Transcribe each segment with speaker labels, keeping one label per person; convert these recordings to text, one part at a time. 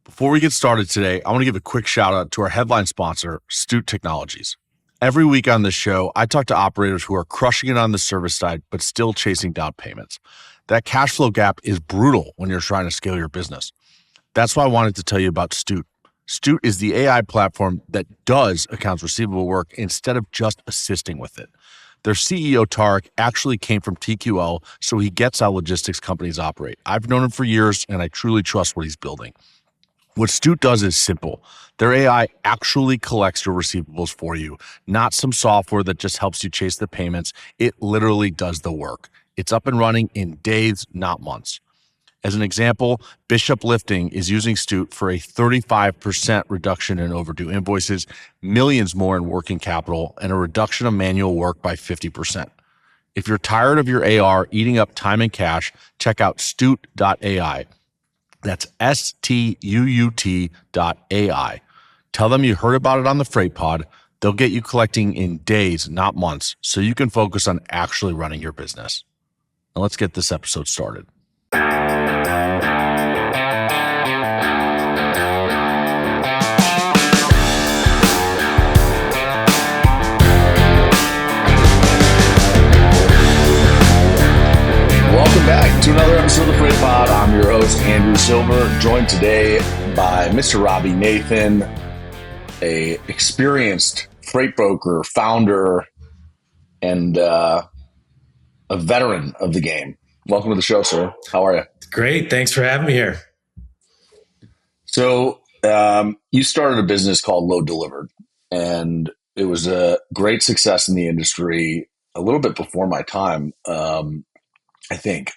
Speaker 1: Before we get started today, I want to give a quick shout out to our headline sponsor, Stuut Technologies. Every week on this show, I talk to operators who are crushing it on the service side, but still chasing down payments. That cash flow gap is brutal when you're trying to scale your business. That's why I wanted to tell you about Stuut. Stuut is the AI platform that does accounts receivable work instead of just assisting with it. Their CEO, Tarek, actually came from TQL, so he gets how logistics companies operate. I've known him for years, and I truly trust what he's building. What Stuut does is simple. Their AI actually collects your receivables for you, not some software that just helps you chase the payments. It literally does the work. It's up and running in days, not months. As an example, Bishop Lifting is using Stuut for a 35% reduction in overdue invoices, millions more in working capital, and a reduction of manual work by 50%. If you're tired of your AR eating up time and cash, check out Stuut.ai. That's Stuut.ai. Tell them you heard about it on the Freight Pod. They'll get you collecting in days, not months, so you can focus on actually running your business. Now let's get this episode started. Welcome back to another episode of the Freight Pod. I'm your host, Andrew Silver, joined today by Mr. Robby Nathan, a experienced freight broker, founder, and a veteran of the game. Welcome to the show, sir. How are you?
Speaker 2: Great. Thanks for having me here.
Speaker 1: So you started a business called Load Delivered, and it was a great success in the industry a little bit before my time. I think,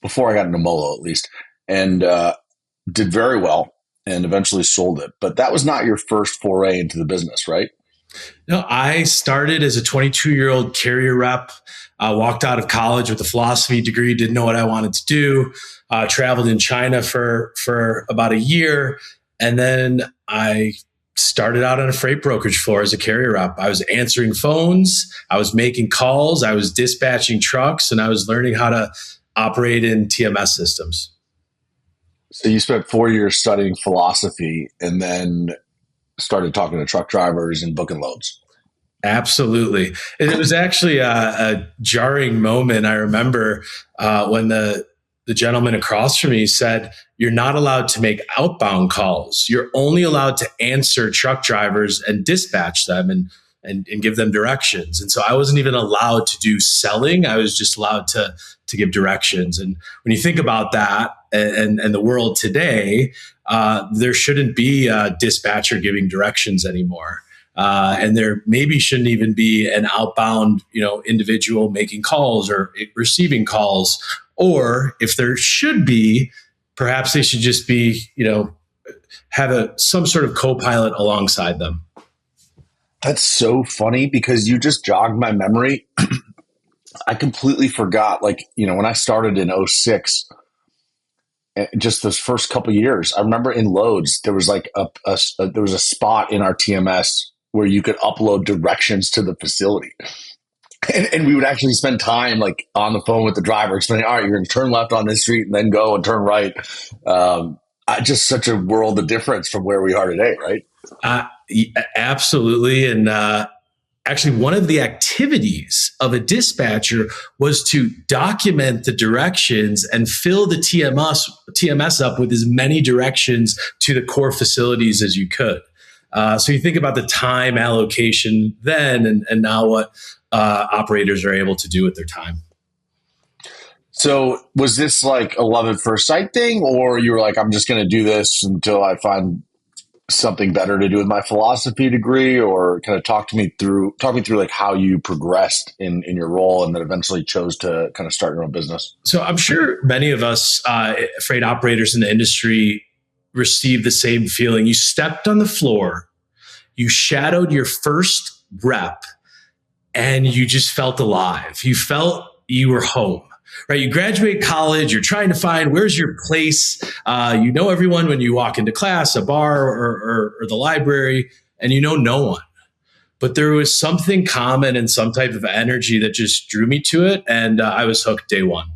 Speaker 1: before I got into Molo at least, and did very well and eventually sold it. But that was not your first foray into the business, right?
Speaker 2: No, I started as a 22-year-old carrier rep, walked out of college with a philosophy degree, didn't know what I wanted to do, traveled in China for about a year. And then I started out on a freight brokerage floor as a carrier rep. I was answering phones, I was making calls, I was dispatching trucks, and I was learning how to operate in TMS systems.
Speaker 1: So you spent 4 years studying philosophy and then started talking to truck drivers and booking loads.
Speaker 2: Absolutely. It was actually a jarring moment. I remember when the gentleman across from me said, "You're not allowed to make outbound calls. You're only allowed to answer truck drivers and dispatch them and give them directions." And so I wasn't even allowed to do selling. I was just allowed to give directions. And when you think about that and the world today, there shouldn't be a dispatcher giving directions anymore. And there maybe shouldn't even be an outbound, individual making calls or receiving calls. Or if there should be, perhaps they should just be, have some sort of co-pilot alongside them.
Speaker 1: That's so funny because you just jogged my memory. I completely forgot, when I started in 06, just those first couple of years, I remember in loads, there was there was a spot in our TMS where you could upload directions to the facility. And we would actually spend time on the phone with the driver explaining, all right, you're going to turn left on this street and then go and turn right. Just such a world of difference from where we are today, right?
Speaker 2: Absolutely. And actually, one of the activities of a dispatcher was to document the directions and fill the TMS up with as many directions to the core facilities as you could. So you think about the time allocation then and now what operators are able to do with their time.
Speaker 1: So was this like a love at first sight thing, or you were like, I'm just going to do this until I find something better to do with my philosophy degree? Or kind of talk me through like how you progressed in your role and then eventually chose to kind of start your own business?
Speaker 2: So I'm sure many of us freight operators in the industry received the same feeling. You stepped on the floor, you shadowed your first rep, and you just felt alive. You felt you were home, right? You graduate college, you're trying to find where's your place. You know everyone when you walk into class, a bar, or the library, and you know no one. But there was something common and some type of energy that just drew me to it, and I was hooked day one.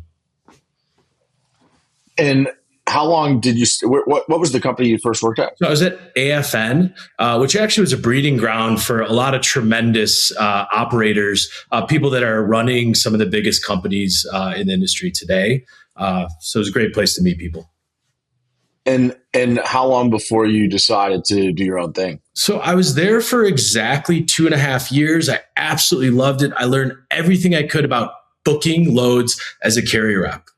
Speaker 1: And how long did you, what was the company you first worked at?
Speaker 2: So I was at AFN, which actually was a breeding ground for a lot of tremendous operators, people that are running some of the biggest companies in the industry today. So it was a great place to meet people.
Speaker 1: And how long before you decided to do your own thing?
Speaker 2: So I was there for exactly 2.5 years. I absolutely loved it. I learned everything I could about booking loads as a carrier rep.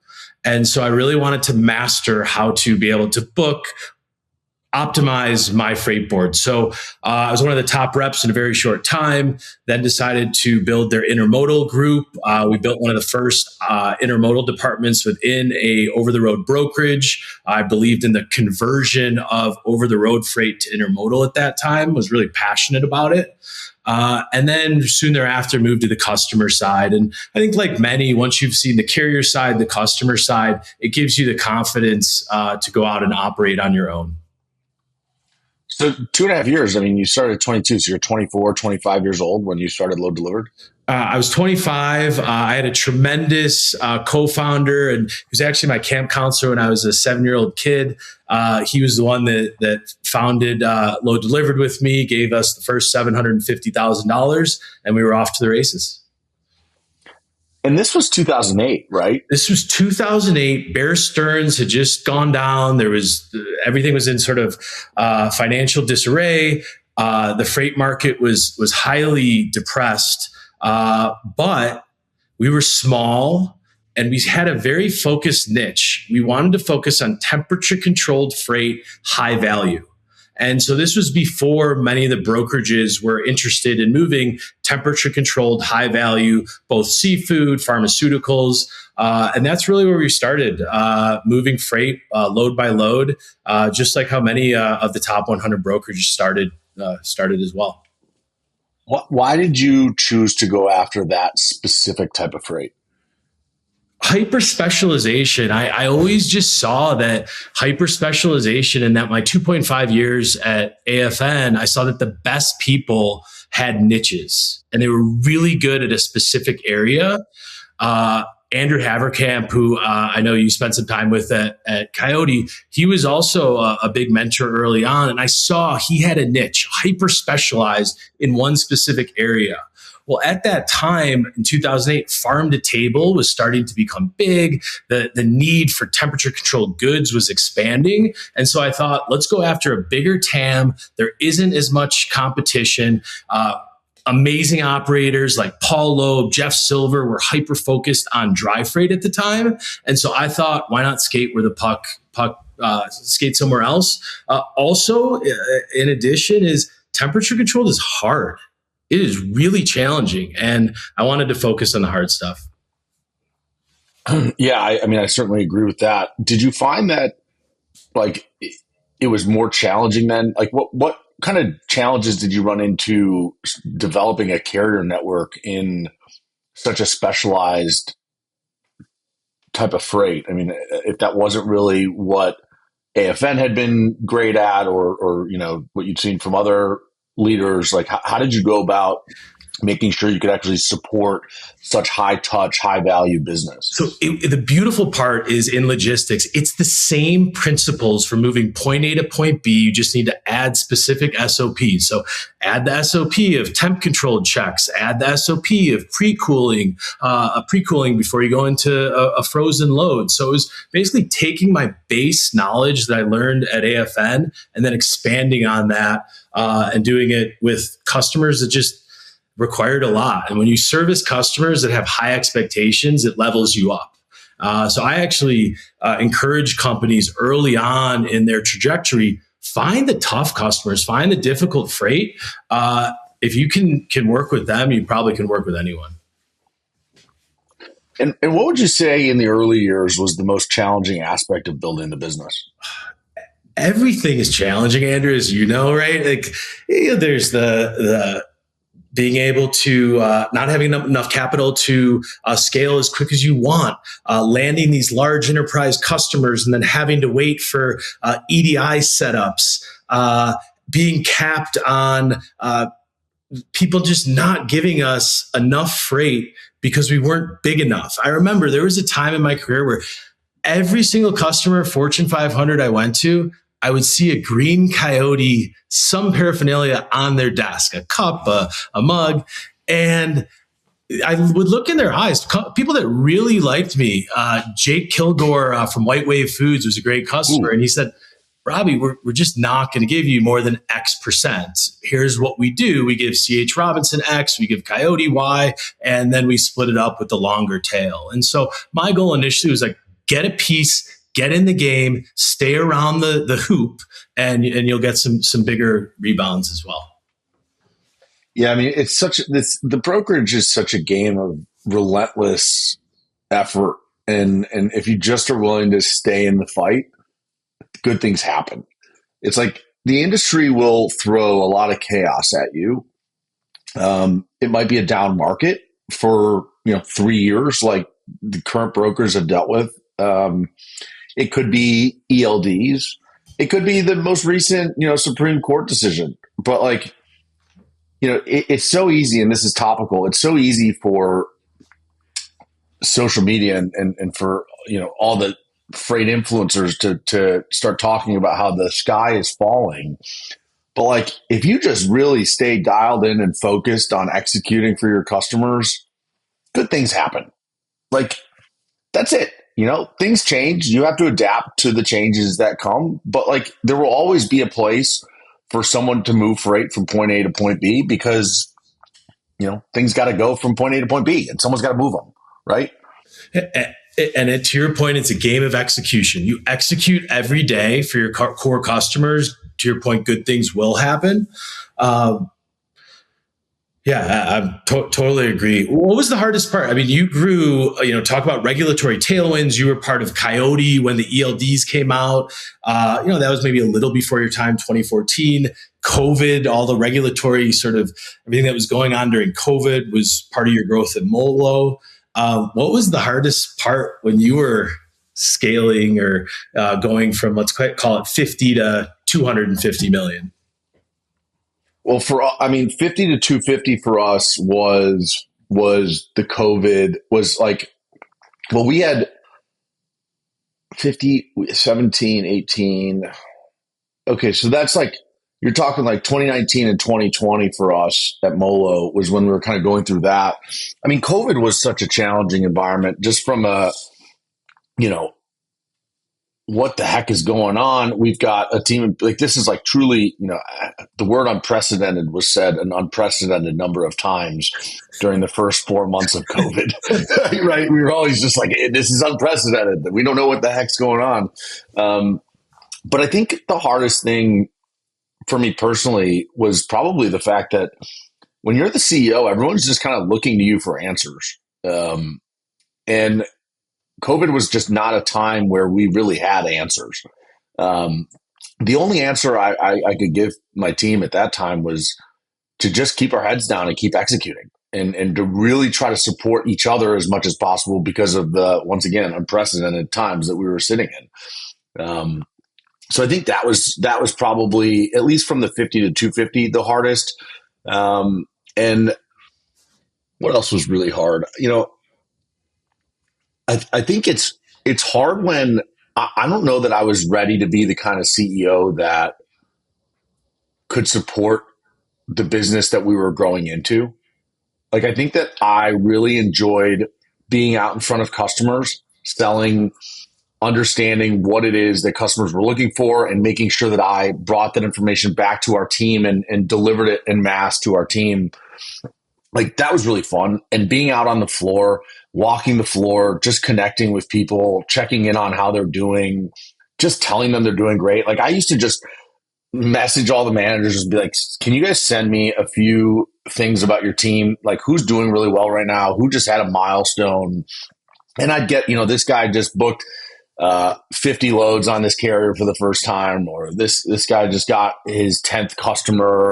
Speaker 2: And so I really wanted to master how to be able to book, optimize my freight board. So I was one of the top reps in a very short time, then decided to build their intermodal group. We built one of the first intermodal departments within a over-the-road brokerage. I believed in the conversion of over-the-road freight to intermodal at that time, was really passionate about it. And then soon thereafter moved to the customer side. And I think like many, once you've seen the carrier side, the customer side, it gives you the confidence to go out and operate on your own.
Speaker 1: So 2.5 years, I mean, you started at 22, so you're 24, 25 years old when you started Load Delivered?
Speaker 2: I was 25. I had a tremendous co-founder, and he was actually my camp counselor when I was a 7-year-old kid. He was the one that founded Load Delivered with me, gave us the first $750,000, and we were off to the races.
Speaker 1: And this was 2008, right?
Speaker 2: This was 2008. Bear Stearns had just gone down. Everything was in sort of financial disarray. The freight market was highly depressed, but we were small and we had a very focused niche. We wanted to focus on temperature controlled freight, high value. And so this was before many of the brokerages were interested in moving temperature controlled, high value, both seafood, pharmaceuticals. And that's really where we started, moving freight load by load, just like how many of the top 100 brokerages started as well.
Speaker 1: Why did you choose to go after that specific type of freight?
Speaker 2: Hyper specialization. I always just saw that hyper specialization, and that my 2.5 years at AFN, I saw that the best people had niches and they were really good at a specific area. Andrew Haverkamp, who I know you spent some time with at Coyote, he was also a big mentor early on. And I saw he had a niche, hyper specialized in one specific area. Well, at that time in 2008, farm to table was starting to become big. The need for temperature controlled goods was expanding. And so I thought, let's go after a bigger TAM. There isn't as much competition. Amazing operators like Paul Loeb, Jeff Silver were hyper focused on dry freight at the time. And so I thought, why not skate where the puck skate somewhere else? Also, in addition, is temperature controlled is hard. It is really challenging, and I wanted to focus on the hard stuff.
Speaker 1: Yeah, I mean, I certainly agree with that. Did you find that like it was more challenging then? Like what kind of challenges did you run into developing a carrier network in such a specialized type of freight? I mean, if that wasn't really what AFN had been great at, or you know, what you'd seen from other leaders, like how did you go about making sure you could actually support such high touch, high value business?
Speaker 2: So the beautiful part is in logistics, it's the same principles for moving point A to point B. You just need to add specific SOPs. So add the SOP of temp controlled checks, add the SOP of pre-cooling before you go into a frozen load. So it was basically taking my base knowledge that I learned at AFN and then expanding on that and doing it with customers that just required a lot. And when you service customers that have high expectations, it levels you up. So I actually encourage companies early on in their trajectory, find the tough customers, find the difficult freight. If you can work with them, you probably can work with anyone.
Speaker 1: And what would you say in the early years was the most challenging aspect of building the business?
Speaker 2: Everything is challenging, Andrew, as you know, right? Like, there's the being able to not having enough capital to scale as quick as you want, landing these large enterprise customers and then having to wait for EDI setups, being capped on people just not giving us enough freight because we weren't big enough. I remember there was a time in my career where every single customer, Fortune 500 I went to, I would see a green coyote, some paraphernalia on their desk, a cup, a mug. And I would look in their eyes. People that really liked me, Jake Kilgore from White Wave Foods was a great customer.
Speaker 1: Ooh.
Speaker 2: And he said, Robby, we're just not going to give you more than X percent. Here's what we do. We give CH Robinson X, we give Coyote Y, and then we split it up with the longer tail. And so my goal initially was like, get a piece, get in the game, stay around the hoop, and you'll get some bigger rebounds as well.
Speaker 1: Yeah, I mean, the brokerage is such a game of relentless effort. And if you just are willing to stay in the fight, good things happen. It's like the industry will throw a lot of chaos at you. It might be a down market for 3 years, like the current brokers have dealt with. It could be ELDs. It could be the most recent, Supreme Court decision. But like, it's so easy, and this is topical. It's so easy for social media and for all the freight influencers to start talking about how the sky is falling. But like, if you just really stay dialed in and focused on executing for your customers, good things happen. Like, that's it. Things change. You have to adapt to the changes that come. But like, there will always be a place for someone to move freight from point A to point B because, things got to go from point A to point B and someone's got to move them, right?
Speaker 2: And to your point, it's a game of execution. You execute every day for your core customers. To your point, good things will happen. I totally agree. What was the hardest part? I mean, you grew, talk about regulatory tailwinds. You were part of Coyote when the ELDs came out. That was maybe a little before your time, 2014. COVID, all the regulatory sort of everything that was going on during COVID was part of your growth at Molo. What was the hardest part when you were scaling or going from, let's call it 50 to 250 million?
Speaker 1: Well, 50 to 250 for us was the COVID was like, well, we had 50, 17, 18. Okay. So that's like, you're talking like 2019 and 2020 for us at Molo was when we were kind of going through that. I mean, COVID was such a challenging environment just from what the heck is going on? We've got a team like this is like truly, the word unprecedented was said an unprecedented number of times during the first 4 months of COVID, right? We were always just like, hey, this is unprecedented. We don't know what the heck's going on. But I think the hardest thing for me personally was probably the fact that when you're the CEO, everyone's just kind of looking to you for answers. And COVID was just not a time where we really had answers. The only answer I could give my team at that time was to just keep our heads down and keep executing and to really try to support each other as much as possible because of the, once again, unprecedented times that we were sitting in. So I think that was probably, at least from the 50 to 250, the hardest. And what else was really hard? I think it's hard when I don't know that I was ready to be the kind of CEO that could support the business that we were growing into. Like, I think that I really enjoyed being out in front of customers, selling, understanding what it is that customers were looking for and making sure that I brought that information back to our team and delivered it en masse to our team. Like, that was really fun. And being out on the floor, walking the floor, just connecting with people, checking in on how they're doing, just telling them they're doing great. Like, I used to just message all the managers and be like, can you guys send me a few things about your team? Like, who's doing really well right now? Who just had a milestone? And I'd get, this guy just booked 50 loads on this carrier for the first time, or this guy just got his 10th customer.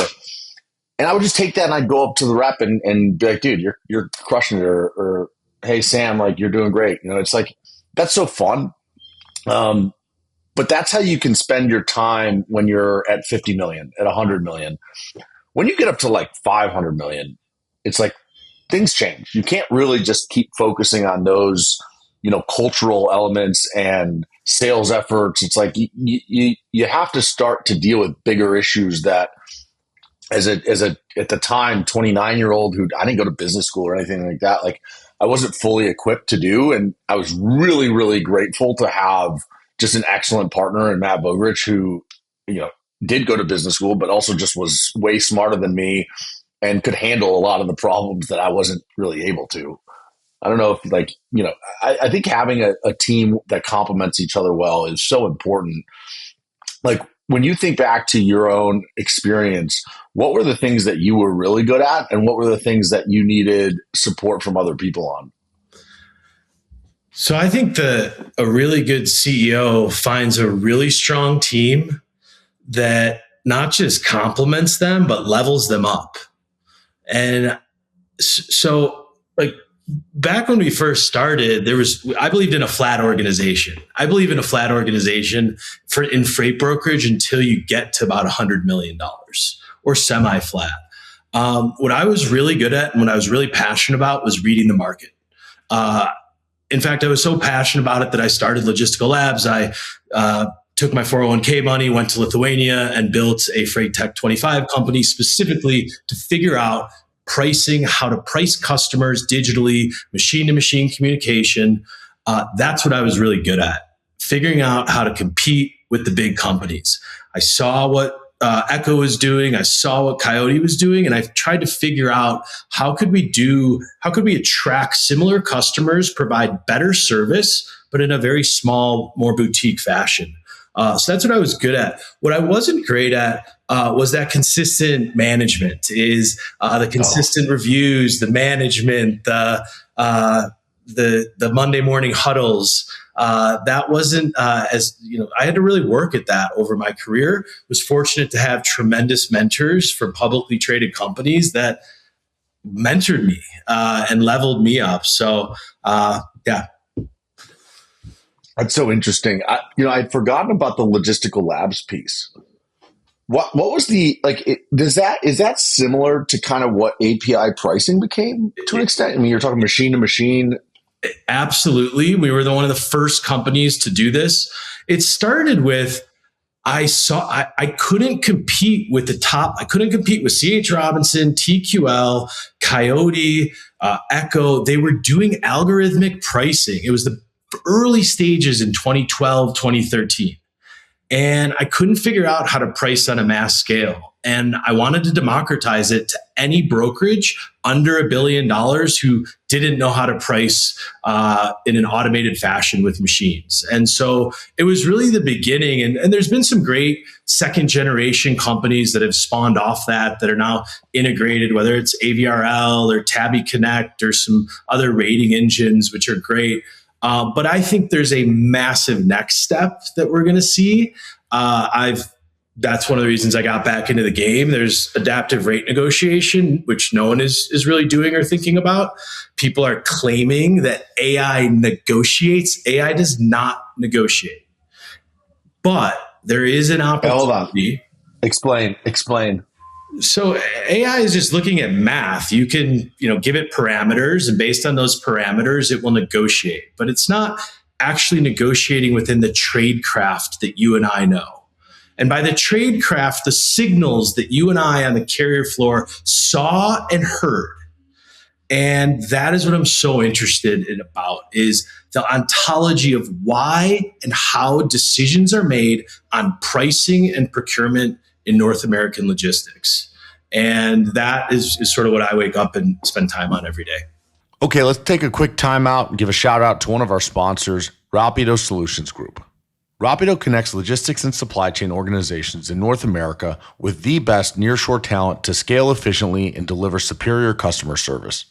Speaker 1: And I would just take that and I'd go up to the rep and be like, dude, you're crushing it. Or hey, Sam, like, you're doing great. It's like, that's so fun. But that's how you can spend your time when you're at 50 million, at 100 million. When you get up to like 500 million, it's like things change. You can't really just keep focusing on those cultural elements and sales efforts. It's like you have to start to deal with bigger issues that as a at the time 29-year-old who I didn't go to business school or anything like that, like I wasn't fully equipped to do. And I was really, really grateful to have just an excellent partner in Matt Bogrich who, did go to business school, but also just was way smarter than me and could handle a lot of the problems that I wasn't really able to. I don't know if I think having a team that complements each other well is so important. Like when you think back to your own experience, what were the things that you were really good at and what were the things that you needed support from other people on?
Speaker 2: So I think a really good CEO finds a really strong team that not just complements them, but levels them up. And so like back when we first started, I believed in a flat organization. I believe in a flat organization in freight brokerage until you get to about $100 million or semi-flat. What I was really good at and what I was really passionate about was reading the market. In fact, I was so passionate about it that I started Logistical Labs. I took my 401k money, went to Lithuania and built a Freight Tech 25 company specifically to figure out pricing, how to price customers digitally, machine-to-machine communication. That's what I was really good at, figuring out how to compete with the big companies. I saw what Echo was doing. I saw what Coyote was doing, and I tried to figure out how could we attract similar customers, provide better service, but in a very small, more boutique fashion. So that's what I was good at. What I wasn't great at was that consistent management, is the consistent reviews, the management, the Monday morning huddles. That wasn't I had to really work at that over my career. Was fortunate to have tremendous mentors from publicly traded companies that mentored me and leveled me up. So yeah.
Speaker 1: That's so interesting. I'd forgotten about the logistical labs piece. What was is that similar to kind of what API pricing became to an extent? I mean, you're talking machine to machine.
Speaker 2: Absolutely. We were one of the first companies to do this. It started with, I couldn't compete with the top. I couldn't compete with CH Robinson, TQL, Coyote, Echo. They were doing algorithmic pricing. It was the early stages in 2012, 2013. And I couldn't figure out how to price on a mass scale. And I wanted to democratize it to any brokerage under $1 billion who didn't know how to price in an automated fashion with machines. And so it was really the beginning. And there's been some great second generation companies that have spawned off that are now integrated, whether it's AVRL or Tabby Connect or some other rating engines, which are great. But I think there's a massive next step that we're going to see. That's one of the reasons I got back into the game. There's adaptive rate negotiation, which no one is really doing or thinking about. People are claiming that AI negotiates. AI does not negotiate. But there is an opportunity.
Speaker 1: Hold on. Explain.
Speaker 2: So AI is just looking at math. You can, give it parameters, and based on those parameters, it will negotiate. But it's not actually negotiating within the trade craft that you and I know. And by the trade craft, the signals that you and I on the carrier floor saw and heard. And that is what I'm so interested in about, is the ontology of why and how decisions are made on pricing and procurement in North American logistics. And that is sort of what I wake up and spend time on every day.
Speaker 1: Okay, let's take a quick time out and give a shout out to one of our sponsors, Rapido Solutions Group. Rapido connects logistics and supply chain organizations in North America with the best nearshore talent to scale efficiently and deliver superior customer service.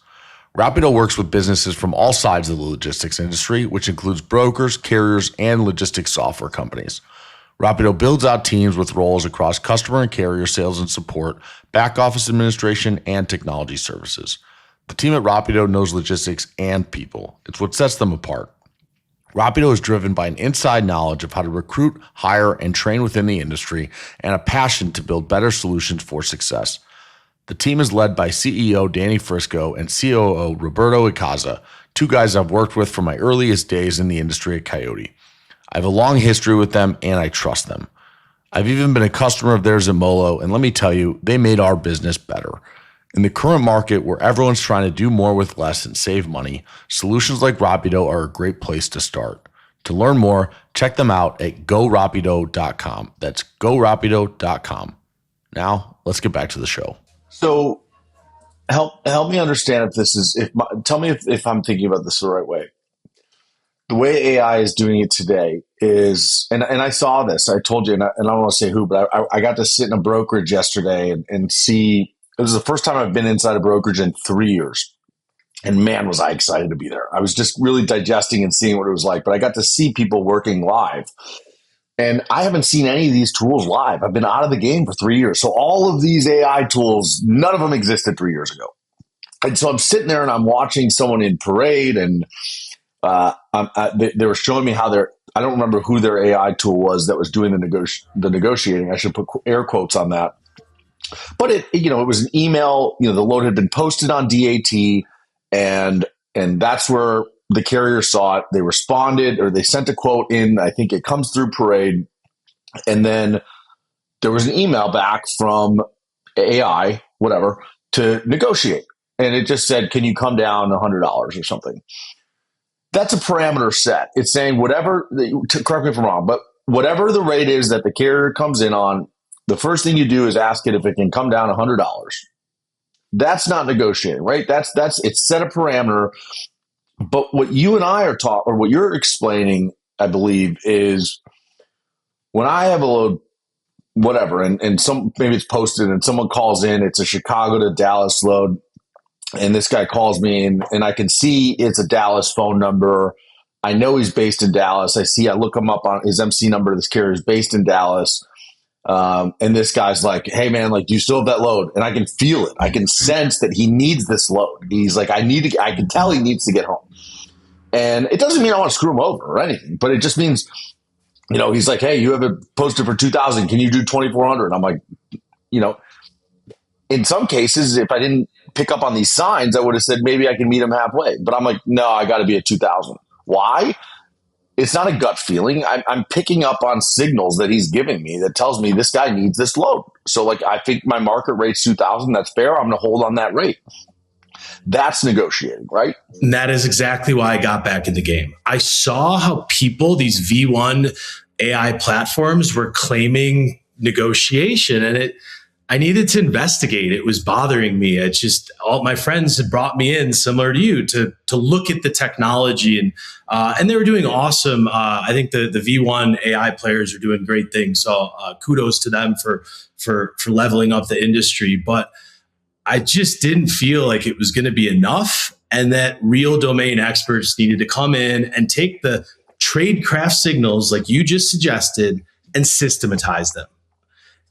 Speaker 1: Rapido works with businesses from all sides of the logistics industry, which includes brokers, carriers, and logistics software companies. Rapido builds out teams with roles across customer and carrier sales and support, back office administration, and technology services. The team at Rapido knows logistics and people. It's what sets them apart. Rapido is driven by an inside knowledge of how to recruit, hire, and train within the industry, and a passion to build better solutions for success. The team is led by CEO Danny Frisco and COO Roberto Icaza, two guys I've worked with from my earliest days in the industry at Coyote. I have a long history with them and I trust them. I've even been a customer of theirs at Molo, and let me tell you, they made our business better. In the current market where everyone's trying to do more with less and save money, solutions like Rapido are a great place to start. To learn more, check them out at gorapido.com. That's gorapido.com. Now, let's get back to the show. So, help me understand if this is tell me if I'm thinking about this the right way. The way AI is doing it today is, and I saw this, I told you, and I don't want to say who, but I got to sit in a brokerage yesterday and see, it was the first time I've been inside a brokerage in 3 years. And man, was I excited to be there. I was just really digesting and seeing what it was like, but I got to see people working live. And I haven't seen any of these tools live. I've been out of the game for 3 years. So all of these AI tools, none of them existed 3 years ago. And so I'm sitting there and I'm watching someone in Parade, and they were showing me how I don't remember who their AI tool was that was doing the negotiating. I should put air quotes on that. But it was an email, the load had been posted on DAT, and that's where the carrier saw it. They responded, or they sent a quote in. I think it comes through Parade. And then there was an email back from AI, whatever, to negotiate. And it just said, can you come down $100 or something? That's a parameter set. It's saying whatever, correct me if I'm wrong, but whatever the rate is that the carrier comes in on, the first thing you do is ask it if it can come down $100. That's not negotiating, right? It's set a parameter. But what you and I are taught, or what you're explaining, I believe, is when I have a load, whatever, and maybe it's posted and someone calls in, it's a Chicago to Dallas load. And this guy calls me and I can see it's a Dallas phone number. I know he's based in Dallas. I look him up on his MC number. This carrier is based in Dallas. And this guy's like, hey man, like, do you still have that load? And I can feel it. I can sense that he needs this load. He's like, I can tell he needs to get home. And it doesn't mean I want to screw him over or anything, but it just means, he's like, hey, you have it posted for 2,000. Can you do 2,400? I'm like, in some cases, if I didn't pick up on these signs, I would have said maybe I can meet him halfway. But I'm like, no, I got to be at 2,000. Why? It's not a gut feeling. I'm picking up on signals that he's giving me that tells me this guy needs this load. So like, I think my market rate's 2,000. That's fair. I'm going to hold on that rate. That's negotiating, right?
Speaker 2: And that is exactly why I got back in the game. I saw how these V1 AI platforms were claiming negotiation, and I needed to investigate. It was bothering me. It's just, all my friends had brought me in, similar to you, to look at the technology, and they were doing awesome. I think the V1 AI players are doing great things. So kudos to them for leveling up the industry. But I just didn't feel like it was going to be enough, and that real domain experts needed to come in and take the trade craft signals like you just suggested and systematize them.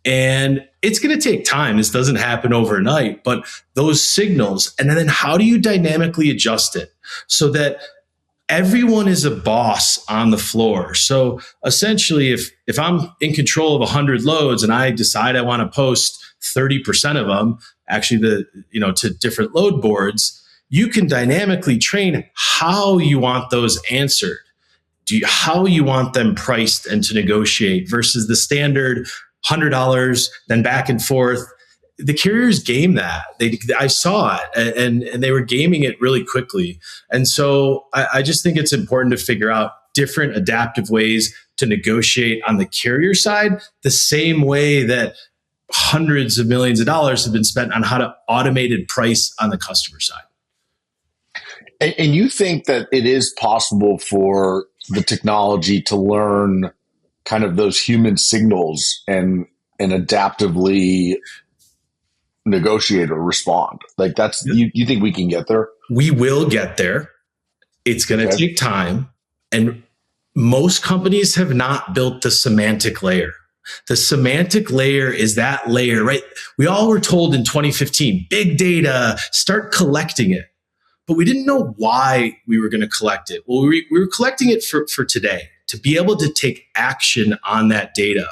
Speaker 2: And it's going to take time. This doesn't happen overnight, but those signals, and then how do you dynamically adjust it so that everyone is a boss on the floor? So essentially, if I'm in control of 100 loads and I decide I want to post 30% of them, actually to different load boards, you can dynamically train how you want those answered. How you want them priced and to negotiate versus the standard $100, then back and forth. The carriers game that. I saw it, and they were gaming it really quickly. And so I just think it's important to figure out different adaptive ways to negotiate on the carrier side, the same way that hundreds of millions of dollars have been spent on how to automated price on the customer side.
Speaker 1: And you think that it is possible for the technology to learn kind of those human signals and adaptively negotiate or respond? Like that's, you think we can get there?
Speaker 2: We will get there. It's going to take time. And most companies have not built the semantic layer. The semantic layer is that layer, right? We all were told in 2015, big data, start collecting it. But we didn't know why we were going to collect it. Well, we were collecting it for today, to be able to take action on that data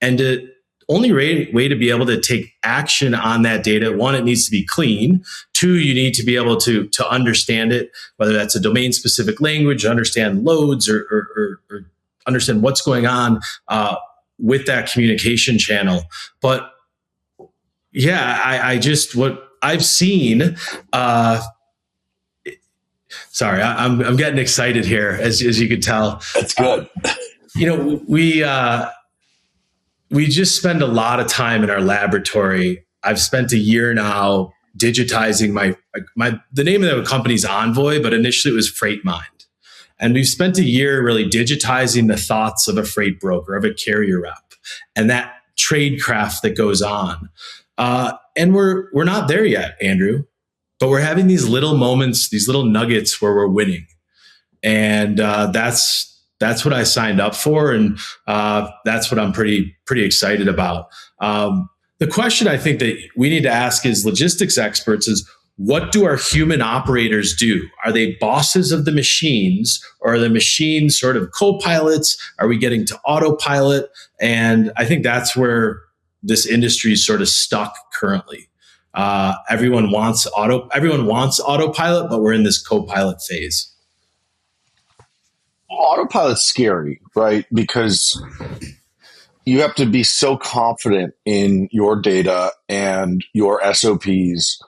Speaker 2: and to only way to be able to take action on that data, one, it needs to be clean. Two, you need to be able to understand it, whether that's a domain specific language, understand loads or understand what's going on with that communication channel. But yeah, I just, what I've seen, sorry, I'm getting excited here, as you can tell.
Speaker 1: That's good.
Speaker 2: We just spend a lot of time in our laboratory. I've spent a year now digitizing the name of the company is Envoy, but initially it was Freightmind. And we've spent a year really digitizing the thoughts of a freight broker, of a carrier rep, and that trade craft that goes on. And we're not there yet, Andrew, but we're having these little moments, these little nuggets where we're winning. And that's what I signed up for, and that's what I'm pretty excited about. The question I think that we need to ask as logistics experts is, what do our human operators do? Are they bosses of the machines, or are the machines sort of co-pilots? Are we getting to autopilot? And I think that's where this industry is sort of stuck currently. Everyone wants autopilot, but we're in this co-pilot phase.
Speaker 1: Autopilot's scary, right? Because you have to be so confident in your data and your SOPs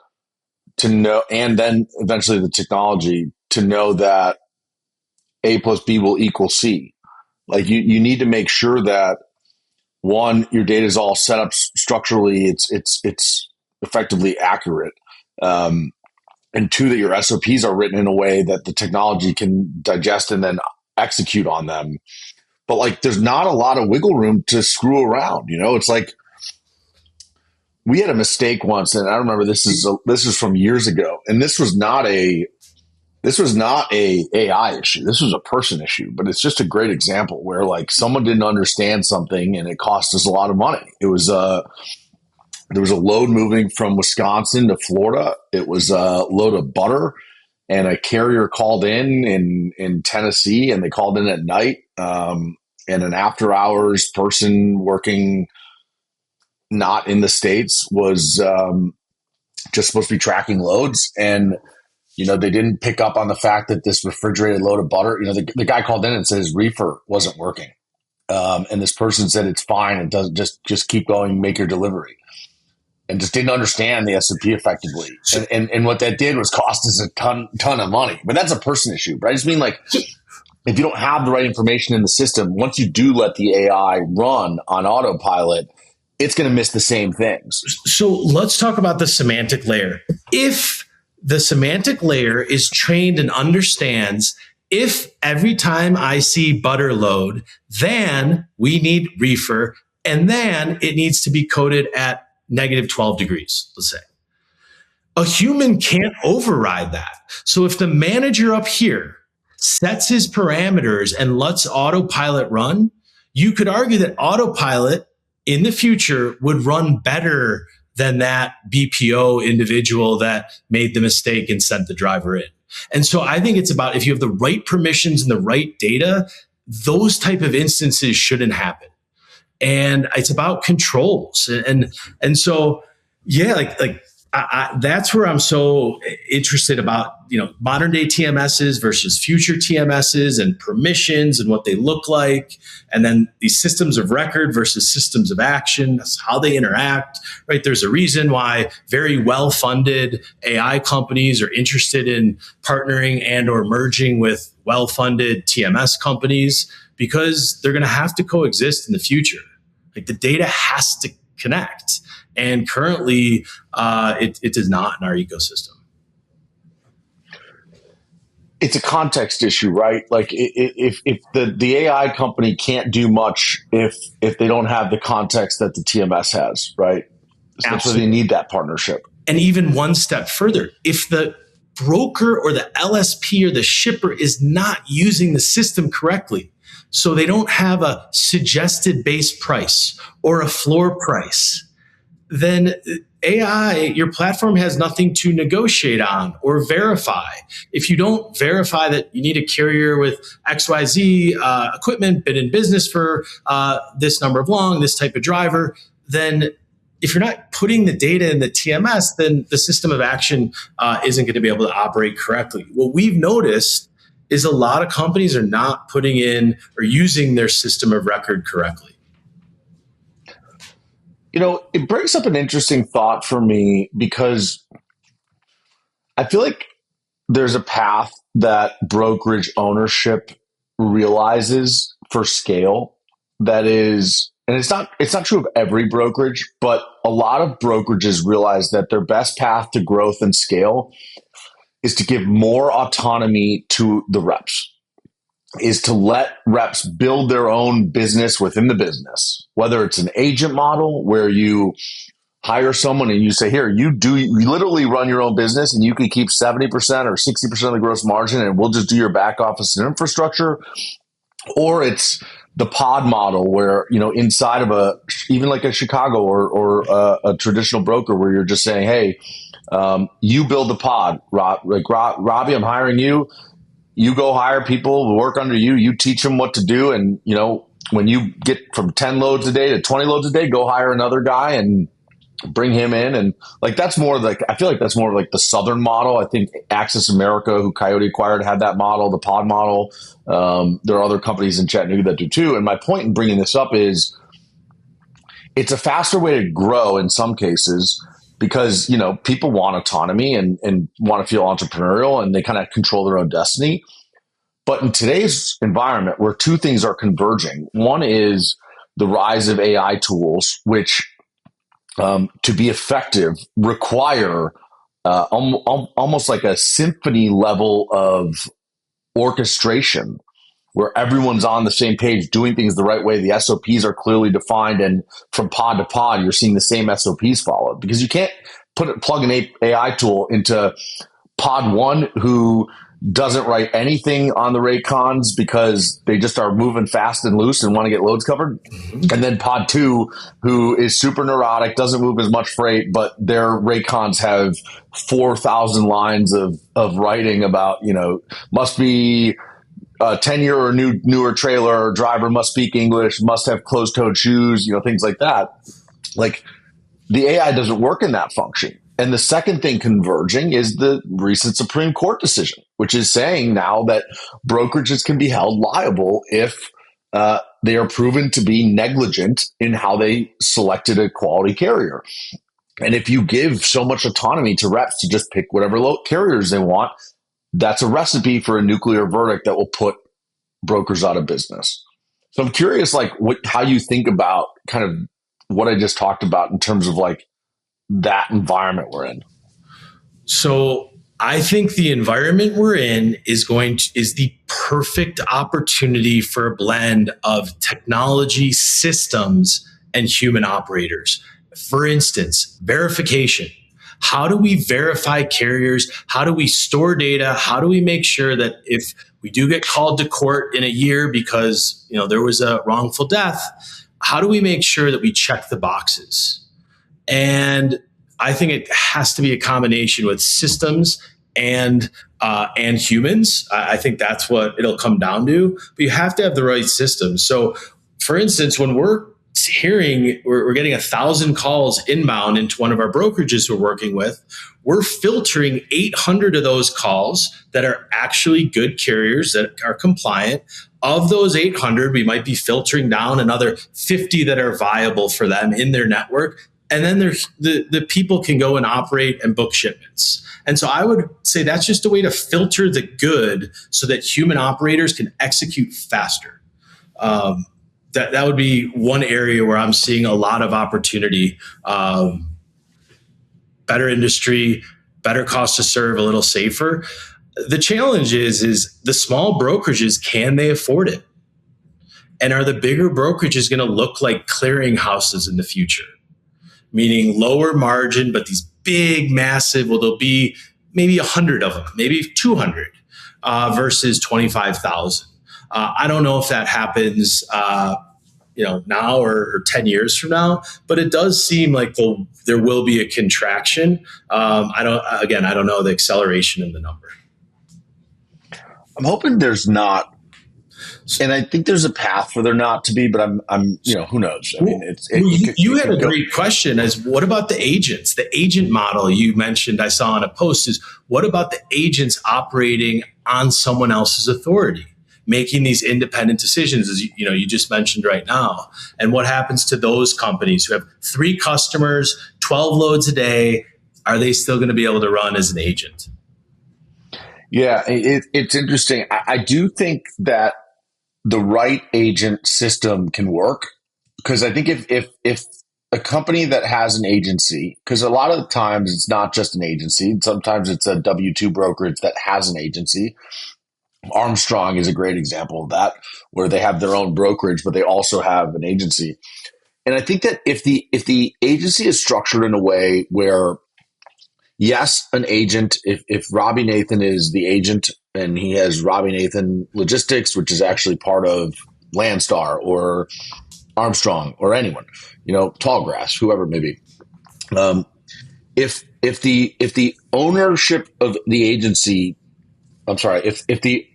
Speaker 1: to know, and then eventually the technology to know that A plus B will equal C. Like you need to make sure that, one, your data is all set up structurally, it's effectively accurate. And two, that your SOPs are written in a way that the technology can digest and then execute on them. But like, there's not a lot of wiggle room to screw around. It's like, we had a mistake once, and I remember this is from years ago, and this was not a AI issue. This was a person issue, but it's just a great example where like someone didn't understand something and it cost us a lot of money. It was there was a load moving from Wisconsin to Florida. It was a load of butter, and a carrier called in Tennessee, and they called in at night. And an after hours person working not in the States was just supposed to be tracking loads. And, they didn't pick up on the fact that this refrigerated load of butter, the guy called in and said his reefer wasn't working. And this person said, it's fine. It doesn't, just keep going, make your delivery. And just didn't understand the SOP effectively. And what that did was cost us a ton of money. But that's a person issue. But I just mean, like, if you don't have the right information in the system, once you do let the AI run on autopilot, it's going to miss the same things.
Speaker 2: So let's talk about the semantic layer. If the semantic layer is trained and understands, if every time I see butter load, then we need reefer, and then it needs to be coded at negative 12 degrees, let's say. A human can't override that. So if the manager up here sets his parameters and lets autopilot run, you could argue that autopilot in the future would run better than that BPO individual that made the mistake and sent the driver in. And so I think it's about, if you have the right permissions and the right data, those type of instances shouldn't happen. And it's about controls. And so, yeah, like that's where I'm so interested about, modern day TMSs versus future TMSs and permissions and what they look like. And then these systems of record versus systems of action, that's how they interact, right? There's a reason why very well-funded AI companies are interested in partnering and or merging with well-funded TMS companies, because they're going to have to coexist in the future. Like, the data has to connect. And currently, it does not in our ecosystem.
Speaker 1: It's a context issue, right? Like, if the AI company can't do much if they don't have the context that the TMS has, right? So they need that partnership.
Speaker 2: And even one step further, if the broker or the LSP or the shipper is not using the system correctly, so they don't have a suggested base price or a floor price, then AI, your platform has nothing to negotiate on or verify. If you don't verify that you need a carrier with XYZ equipment, been in business for this number of long, this type of driver, then if you're not putting the data in the TMS, then the system of action isn't going to be able to operate correctly. What we've noticed is a lot of companies are not putting in or using their system of record correctly.
Speaker 1: It brings up an interesting thought for me because I feel like there's a path that brokerage ownership realizes for scale that is, and it's not true of every brokerage, but a lot of brokerages realize that their best path to growth and scale is to give more autonomy to the reps, is to let reps build their own business within the business, whether it's an agent model where you hire someone and you say, here, you literally run your own business and you can keep 70% or 60% of the gross margin and we'll just do your back office and infrastructure. Or it's the pod model where, inside of even like a Chicago or a traditional broker where you're just saying, hey, you build the pod, Robby, I'm hiring you. You go hire people who work under you. You teach them what to do. And, when you get from 10 loads a day to 20 loads a day, go hire another guy and bring him in. And that's more like, I feel like that's more like the Southern model. I think Access America, who Coyote acquired, had that model, the pod model. There are other companies in Chattanooga that do too. And my point in bringing this up is it's a faster way to grow in some cases because, people want autonomy and want to feel entrepreneurial and they kind of control their own destiny. But in today's environment where two things are converging, one is the rise of AI tools, which to be effective require almost like a symphony level of orchestration where everyone's on the same page doing things the right way. The SOPs are clearly defined, and from pod to pod, you're seeing the same SOPs followed because you can't plug an AI tool into pod one who doesn't write anything on the rate cons because they just are moving fast and loose and want to get loads covered. Mm-hmm. And then pod two, who is super neurotic, doesn't move as much freight, but their rate cons have 4,000 lines of writing about, must be a 10-year or newer trailer, driver must speak English, must have closed-toed shoes, things like that. Like the AI doesn't work in that function. And the second thing converging is the recent Supreme Court decision, which is saying now that brokerages can be held liable if they are proven to be negligent in how they selected a quality carrier. And if you give so much autonomy to reps to just pick whatever carriers they want, that's a recipe for a nuclear verdict that will put brokers out of business. So I'm curious, how you think about kind of what I just talked about in terms of that environment we're in.
Speaker 2: So I think the environment we're in is the perfect opportunity for a blend of technology, systems, and human operators. For instance, verification. How do we verify carriers? How do we store data? How do we make sure that if we do get called to court in a year because there was a wrongful death, how do we make sure that we check the boxes? And I think it has to be a combination with systems and humans. I think that's what it'll come down to. But you have to have the right systems. So, for instance, when we're getting 1,000 calls inbound into one of our brokerages we're working with, we're filtering 800 of those calls that are actually good carriers that are compliant. Of those 800, we might be filtering down another 50 that are viable for them in their network. And then the people can go and operate and book shipments. And so I would say that's just a way to filter the good so that human operators can execute faster. That would be one area where I'm seeing a lot of opportunity. Better industry, better cost to serve, a little safer. The challenge is the small brokerages, can they afford it? And are the bigger brokerages going to look like clearinghouses in the future? Meaning lower margin, but these big, massive, there'll be maybe 100 of them, maybe 200 versus 25,000. I don't know if that happens, now or 10 years from now, but it does seem like there will be a contraction. I don't know the acceleration in the number.
Speaker 1: I'm hoping there's not And I think there's a path for there not to be, but I'm who knows? I mean,
Speaker 2: you had a great question as what about the agents? The agent model you mentioned, I saw on a post is what about the agents operating on someone else's authority, making these independent decisions, as you just mentioned right now? And what happens to those companies who have 3 customers, 12 loads a day? Are they still going to be able to run as an agent?
Speaker 1: Yeah, it's interesting. I do think that the right agent system can work, because I think if a company that has an agency, because a lot of the times it's not just an agency, sometimes it's a W-2 brokerage that has an agency. Armstrong is a great example of that, where they have their own brokerage, but they also have an agency. And I think that if the agency is structured in a way where, yes, an agent, if Robby Nathan is the agent and he has Robby Nathan Logistics, which is actually part of Landstar or Armstrong or anyone, Tallgrass, whoever it may be. If the ownership of the agency, I'm sorry, if the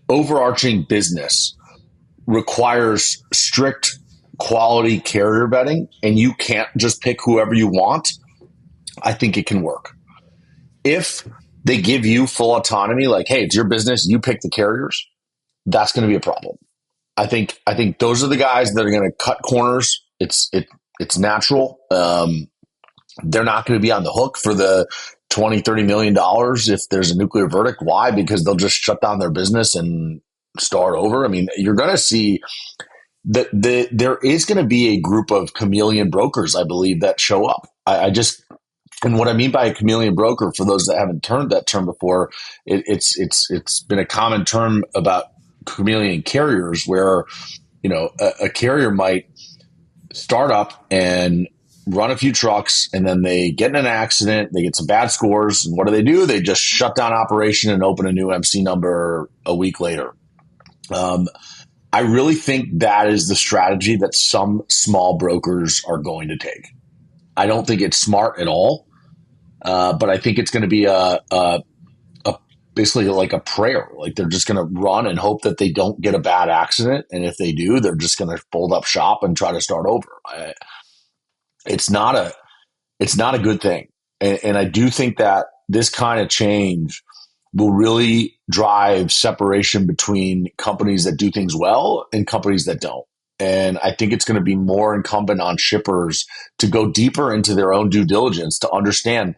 Speaker 1: overarching business requires strict quality carrier vetting and you can't just pick whoever you want, I think it can work. If they give you full autonomy, like, hey, it's your business, you pick the carriers, that's going to be a problem. I think those are the guys that are going to cut corners. It's natural. They're not going to be on the hook for the $20-30 million if there's a nuclear verdict. Why? Because they'll just shut down their business and start over. I mean, you're going to see that there is going to be a group of chameleon brokers, I believe, that show up. And what I mean by a chameleon broker, for those that haven't heard that term before, it's been a common term about chameleon carriers, where a carrier might start up and run a few trucks, and then they get in an accident, they get some bad scores, and what do? They just shut down operation and open a new MC number a week later. I really think that is the strategy that some small brokers are going to take. I don't think it's smart at all, but I think it's going to be a basically like a prayer. Like, they're just going to run and hope that they don't get a bad accident, and if they do, they're just going to fold up shop and try to start over. It's not a good thing, and I do think that this kind of change will really drive separation between companies that do things well and companies that don't. And I think it's going to be more incumbent on shippers to go deeper into their own due diligence to understand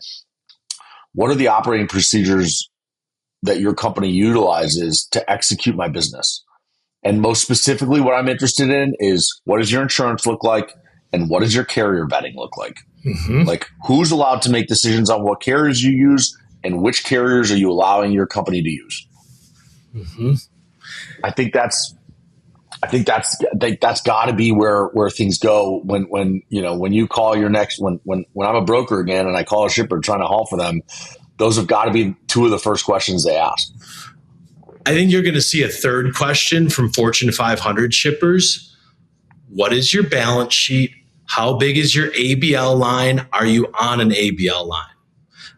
Speaker 1: what are the operating procedures that your company utilizes to execute my business. And most specifically, what I'm interested in is, what does your insurance look like? And what does your carrier vetting look like? Mm-hmm. Like, who's allowed to make decisions on what carriers you use, and which carriers are you allowing your company to use? Mm-hmm. I think that's got to be where things go when you call your next, when I'm a broker again and I call a shipper trying to haul for them, those have got to be 2 of the first questions they ask.
Speaker 2: I think you're going to see a third question from Fortune 500 shippers. What is your balance sheet? How big is your ABL line? Are you on an ABL line?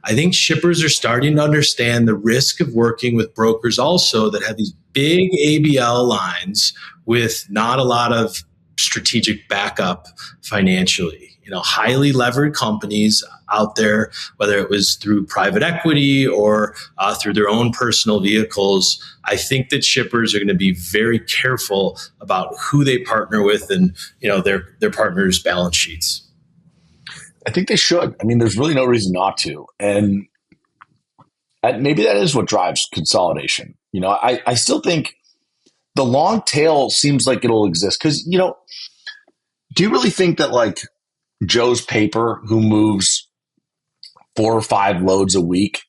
Speaker 2: I think shippers are starting to understand the risk of working with brokers also that have these big ABL lines with not a lot of strategic backup financially. Highly levered companies out there, whether it was through private equity or through their own personal vehicles. I think that shippers are going to be very careful about who they partner with and their partners' balance sheets.
Speaker 1: I think they should. I mean, there's really no reason not to. And maybe that is what drives consolidation. I still think the long tail seems like it'll exist because, do you really think that, like, Joe's Paper, who moves 4 or 5 loads a week,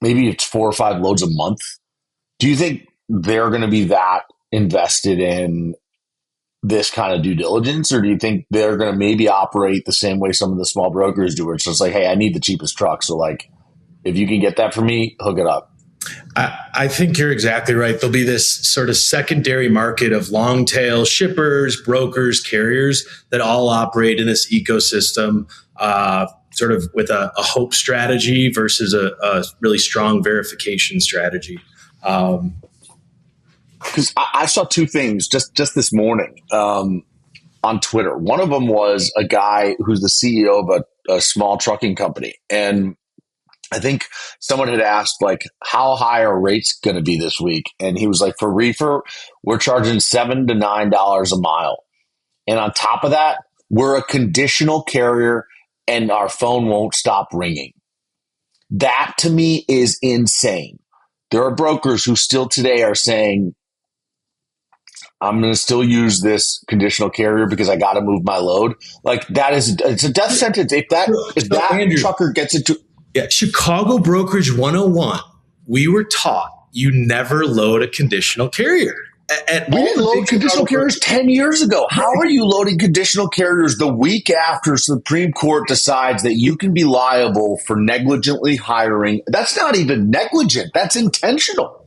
Speaker 1: maybe it's 4 or 5 loads a month, do you think they're going to be that invested in this kind of due diligence? Or do you think they're going to maybe operate the same way some of the small brokers do, where it's just like, hey, I need the cheapest truck, so, like, if you can get that for me, hook it up?
Speaker 2: I think you're exactly right. There'll be this sort of secondary market of long tail shippers, brokers, carriers that all operate in this ecosystem, sort of with a hope strategy versus a really strong verification strategy.
Speaker 1: because I saw two things just this morning on Twitter. One of them was a guy who's the CEO of a small trucking company, and I think someone had asked, like, how high are rates going to be this week? And he was like, for reefer, we're charging $7 to $9 a mile. And on top of that, we're a conditional carrier and our phone won't stop ringing. That to me is insane. There are brokers who still today are saying, I'm going to still use this conditional carrier because I got to move my load. Like it's a death sentence. If that Andrew, trucker gets into
Speaker 2: Chicago Brokerage 101, we were taught you never load a conditional carrier.
Speaker 1: We didn't load conditional carriers 10 years ago. How are you loading conditional carriers the week after Supreme Court decides that you can be liable for negligently hiring? That's not even negligent. That's intentional.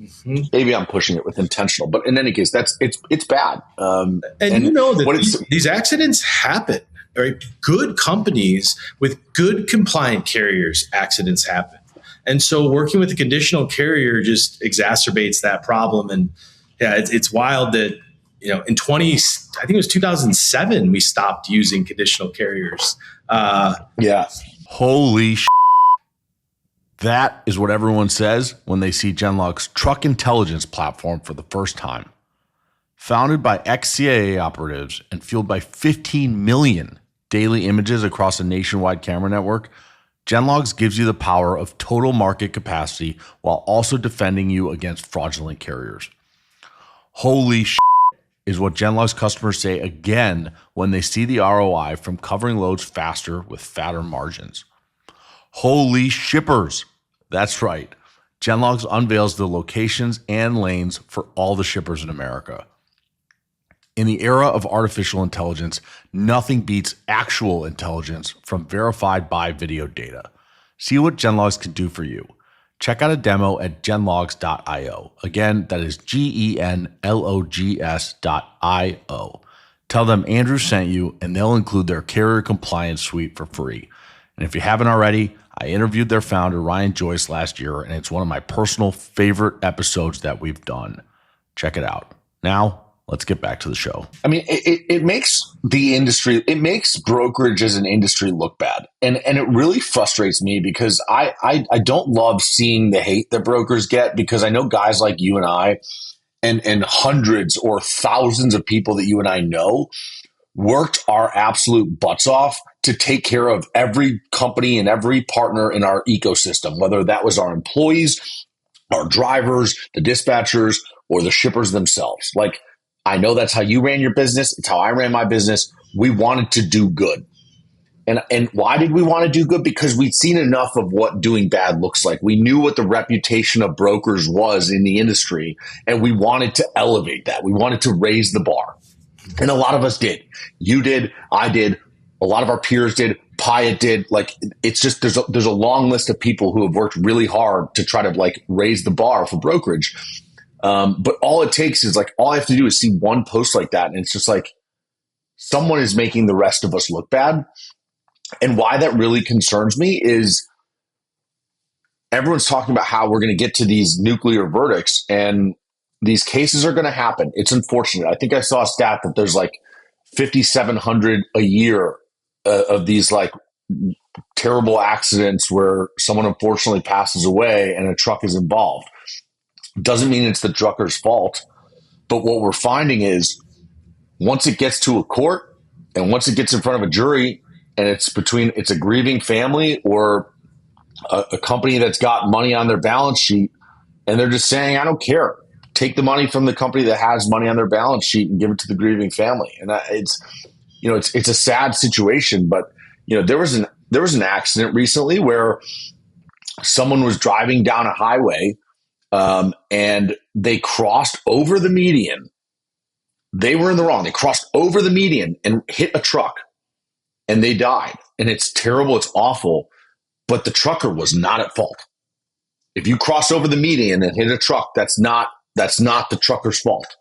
Speaker 1: Mm-hmm. Maybe I'm pushing it with intentional, but in any case, it's bad.
Speaker 2: And you know that these accidents happen. Right? Good companies with good compliant carriers, accidents happen. And so working with a conditional carrier just exacerbates that problem. And yeah, it's wild that, in I think it was 2007, we stopped using conditional carriers.
Speaker 1: Yeah. Holy shit. That is what everyone says when they see GenLogs' truck intelligence platform for the first time. Founded by ex-CIA operatives and fueled by 15 million daily images across a nationwide camera network, GenLogs gives you the power of total market capacity while also defending you against fraudulent carriers. Holy shit is what GenLogs customers say again when they see the ROI from covering loads faster with fatter margins. Holy shippers. That's right. GenLogs unveils the locations and lanes for all the shippers in America. In the era of artificial intelligence, nothing beats actual intelligence from verified by video data. See what GenLogs can do for you. Check out a demo at GenLogs.io. Again, that is GenLogs.io. Tell them Andrew sent you, and they'll include their carrier compliance suite for free. And if you haven't already, I interviewed their founder, Ryan Joyce, last year, and it's one of my personal favorite episodes that we've done. Check it out. Now, let's get back to the show. I mean, it makes the industry, it makes brokerage as an industry look bad. And it really frustrates me because I don't love seeing the hate that brokers get, because I know guys like you and I and hundreds or thousands of people that you and I know worked our absolute butts off to take care of every company and every partner in our ecosystem, whether that was our employees, our drivers, the dispatchers, or the shippers themselves. Like, I know that's how you ran your business. It's how I ran my business. We wanted to do good. And why did we want to do good? Because we'd seen enough of what doing bad looks like. We knew what the reputation of brokers was in the industry, and we wanted to elevate that. We wanted to raise the bar. And a lot of us did. You did. I did. A lot of our peers did. Pyatt did. Like, it's just there's a long list of people who have worked really hard to try to like raise the bar for brokerage. But all it takes is all I have to do is see one post like that, and it's just like someone is making the rest of us look bad. And why that really concerns me is everyone's talking about how we're going to get to these nuclear verdicts, and these cases are going to happen. It's unfortunate. I think I saw a stat that there's 5,700 a year of these terrible accidents where someone unfortunately passes away and a truck is involved. Doesn't mean it's the trucker's fault. But what we're finding is once it gets to a court and once it gets in front of a jury and it's a grieving family or a company that's got money on their balance sheet and they're just saying, I don't care. Take the money from the company that has money on their balance sheet and give it to the grieving family. And it's a sad situation, but there was an accident recently where someone was driving down a highway and they crossed over the median. They were in the wrong. They crossed over the median and hit a truck and they died. And it's terrible. It's awful. But the trucker was not at fault. If you cross over the median and hit a truck, that's not the trucker's fault.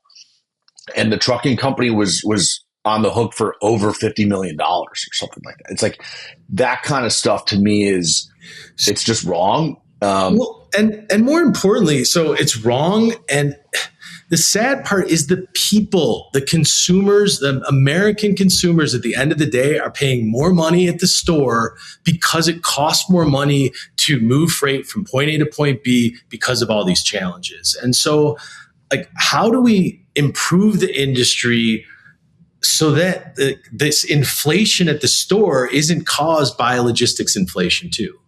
Speaker 1: And the trucking company was on the hook for over $50 million or something like that. It's like that kind of stuff to me it's just wrong.
Speaker 2: Well, and more importantly, so it's wrong. And The sad part is the people, the consumers, the American consumers at the end of the day are paying more money at the store because it costs more money to move freight from point A to point B because of all these challenges. And so, like, how do we improve the industry so that this inflation at the store isn't caused by logistics inflation too?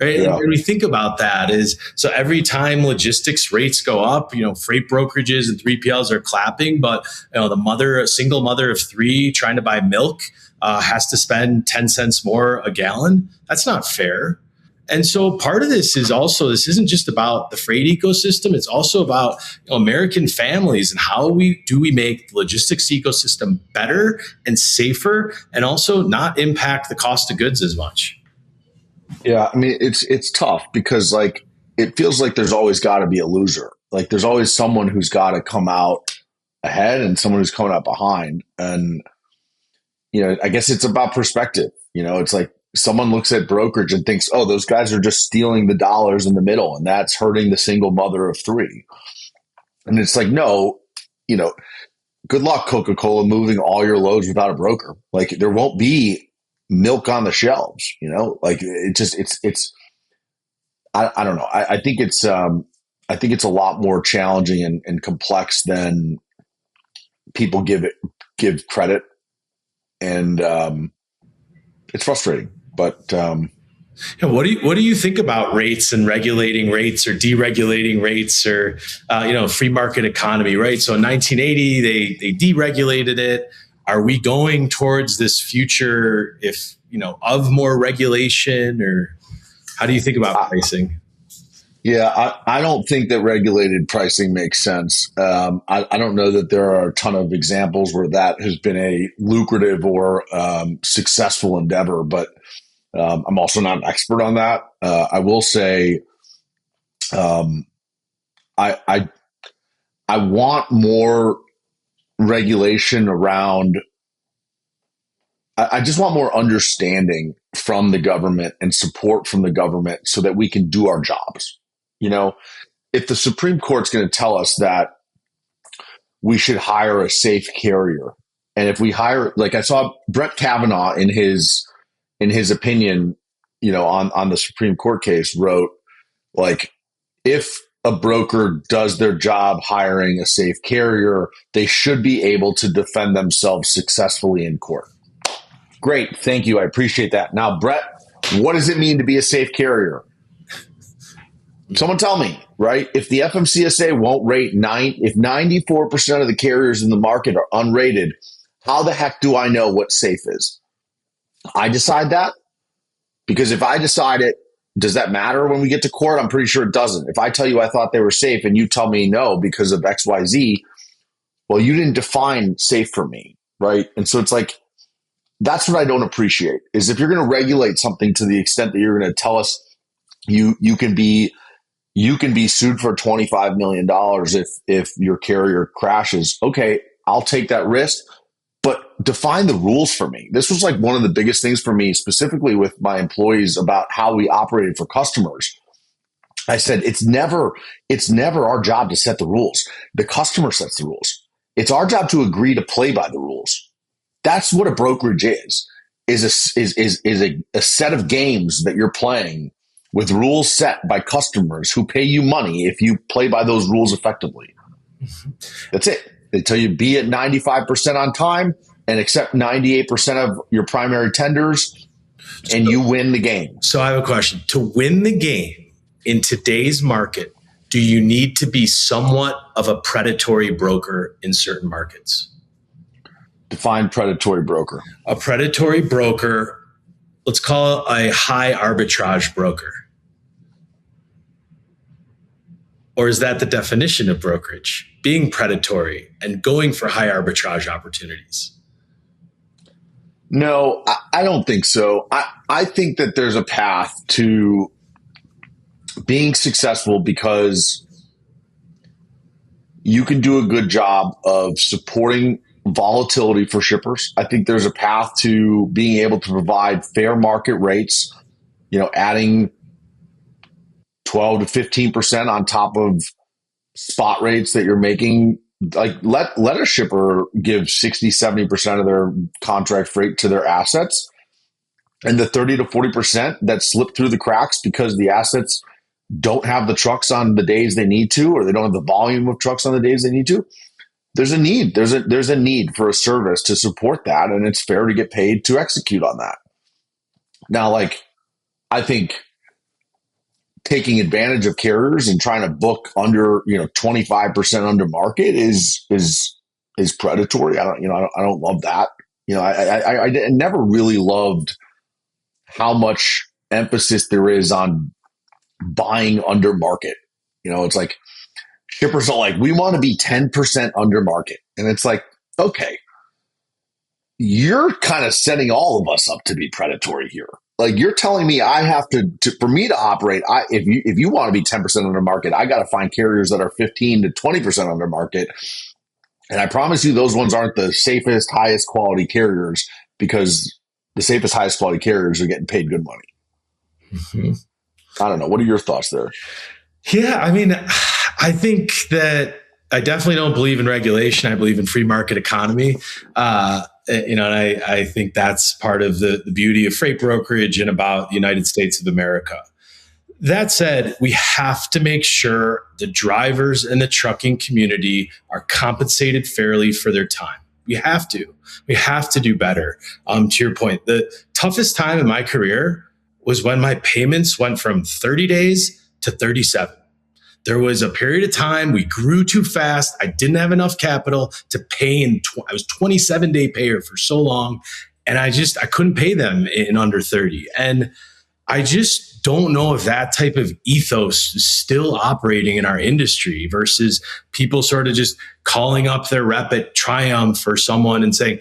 Speaker 2: Right. Yeah. And when we think about that is, so every time logistics rates go up, freight brokerages and 3PLs are clapping, but a single mother of three trying to buy milk has to spend 10 cents more a gallon. That's not fair. And so part of this is also, this isn't just about the freight ecosystem. It's also about American families and how we make the logistics ecosystem better and safer, and also not impact the cost of goods as much.
Speaker 3: Yeah, I mean, it's tough because it feels like there's always got to be a loser. Like there's always someone who's got to come out ahead and someone who's coming out behind. And I guess it's about perspective. It's like someone looks at brokerage and thinks, oh, those guys are just stealing the dollars in the middle, and that's hurting the single mother of three. And it's like, no, good luck, Coca-Cola, moving all your loads without a broker. Like there won't be milk on the shelves, I don't know. I think it's a lot more challenging and complex than people give credit. And it's frustrating, but
Speaker 2: what do you think about rates and regulating rates or deregulating rates or free market economy, right? So in 1980 they deregulated it. Are we going towards this future of more regulation, or how do you think about pricing?
Speaker 3: Yeah, I don't think that regulated pricing makes sense. I don't know that there are a ton of examples where that has been a lucrative or successful endeavor, but I'm also not an expert on that. I will say I want more regulation around. I just want more understanding from the government and support from the government so that we can do our jobs. If the Supreme Court's going to tell us that we should hire a safe carrier, and if we hire, like I saw Brett Kavanaugh in his opinion, on the Supreme Court case wrote, like, if a broker does their job hiring a safe carrier, they should be able to defend themselves successfully in court. Great. Thank you. I appreciate that. Now, Brett, what does it mean to be a safe carrier? Someone tell me, right? If the FMCSA won't rate if 94% of the carriers in the market are unrated, how the heck do I know what safe is? I decide that, because if I decide it, does that matter when we get to court? I'm pretty sure it doesn't. If I tell you I thought they were safe and you tell me no because of XYZ, well, you didn't define safe for me, right? And so it's like, that's what I don't appreciate, is if you're going to regulate something to the extent that you're going to tell us you can be sued for $25 million if your carrier crashes. Okay, I'll take that risk, but define the rules for me. This was like one of the biggest things for me, specifically with my employees, about how we operated for customers. I said, it's never our job to set the rules. The customer sets the rules. It's our job to agree to play by the rules. That's what a brokerage is a set of games that you're playing with rules set by customers who pay you money if you play by those rules effectively. That's it. They tell you be at 95% on time and accept 98% of your primary tenders, and you win the game.
Speaker 2: So I have a question. To win the game in today's market, do you need to be somewhat of a predatory broker in certain markets?
Speaker 3: Define predatory broker.
Speaker 2: A predatory broker, let's call it a high arbitrage broker. Or is that the definition of brokerage? Being predatory and going for high arbitrage opportunities?
Speaker 3: No, I don't think so. I think that there's a path to being successful because you can do a good job of supporting volatility for shippers. I think there's a path to being able to provide fair market rates, adding 12 to 15% on top of spot rates that you're making like let a shipper give 60-70% of their contract freight to their assets, and the 30 to 40% that slip through the cracks because the assets don't have the trucks on the days they need to, or they don't have the volume of trucks on the days they need to. There's a need. There's a need for a service to support that, and it's fair to get paid to execute on that. Now, like, I think taking advantage of carriers and trying to book under 25% under market is predatory. I don't love that. I never really loved how much emphasis there is on buying under market. It's like shippers are like, we want to be 10% under market. And it's like, okay, you're kind of setting all of us up to be predatory here. Like, you're telling me I have to for me to operate, if you want to be 10% under market, I got to find carriers that are 15 to 20% under market. And I promise you, those ones aren't the safest, highest quality carriers, because the safest, highest quality carriers are getting paid good money. Mm-hmm. I don't know. What are your thoughts there?
Speaker 2: Yeah, I mean, I think that I definitely don't believe in regulation. I believe in free market economy. And I think that's part of the beauty of freight brokerage and about the United States of America. That said, we have to make sure the drivers and the trucking community are compensated fairly for their time. We have to do better. To your point, the toughest time in my career was when my payments went from 30 days to 37. There was a period of time we grew too fast. I didn't have enough capital to pay. I was 27-day payer for so long, and I couldn't pay them in under 30. And I just don't know if that type of ethos is still operating in our industry versus people sort of just calling up their rep at Triumph or someone and saying,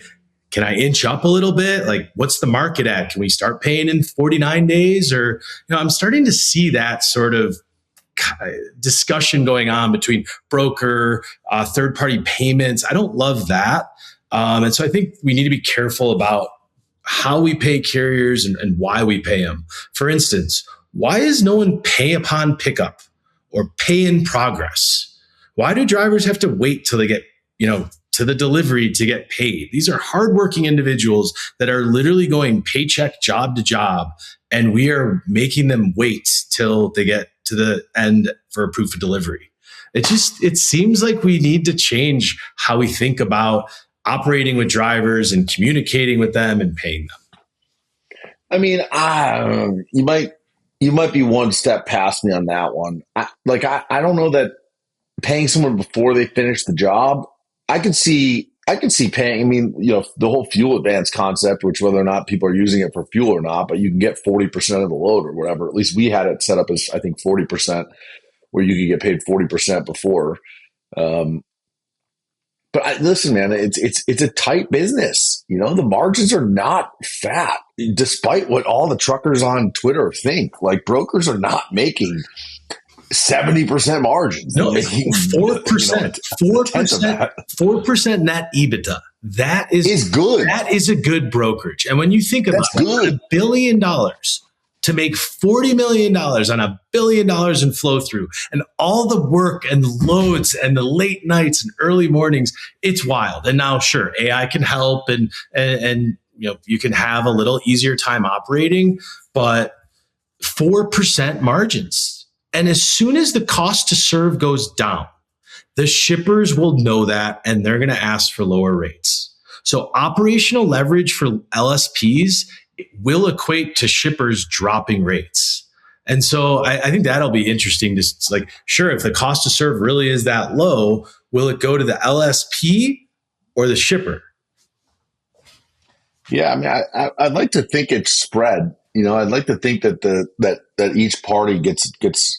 Speaker 2: can I inch up a little bit? Like, what's the market at? Can we start paying in 49 days? Or, I'm starting to see that sort of discussion going on between broker, third-party payments. I don't love that. And so I think we need to be careful about how we pay carriers and why we pay them. For instance, why is no one pay upon pickup or pay in progress? Why do drivers have to wait till they get, to the delivery to get paid? These are hardworking individuals that are literally going paycheck job to job, and we are making them wait till they get to the end for a proof of delivery. It seems like we need to change how we think about operating with drivers and communicating with them and paying them.
Speaker 3: I mean, you might be one step past me on that one. I don't know that paying someone before they finish the job. I could see paying. I mean, the whole fuel advance concept, which whether or not people are using it for fuel or not, but you can get 40% of the load or whatever. At least we had it set up as, I think, 40%, where you could get paid 40% before. But listen, man, it's a tight business. The margins are not fat, despite what all the truckers on Twitter think. Like, brokers are not making 70% margins.
Speaker 2: No, 4%, 4% net EBITDA. That is good. That is a good brokerage. And when you think about $1 billion to make $40 million on $1 billion in flow through, and all the work and the loads and the late nights and early mornings, it's wild. And now, sure, AI can help, and you can have a little easier time operating, but 4% margins. And as soon as the cost to serve goes down, the shippers will know that, and they're going to ask for lower rates. So operational leverage for LSPs will equate to shippers dropping rates. And so I think that'll be interesting. Just like, sure, if the cost to serve really is that low, will it go to the LSP or the shipper?
Speaker 3: Yeah, I mean, I'd like to think it's spread. I'd like to think that that each party gets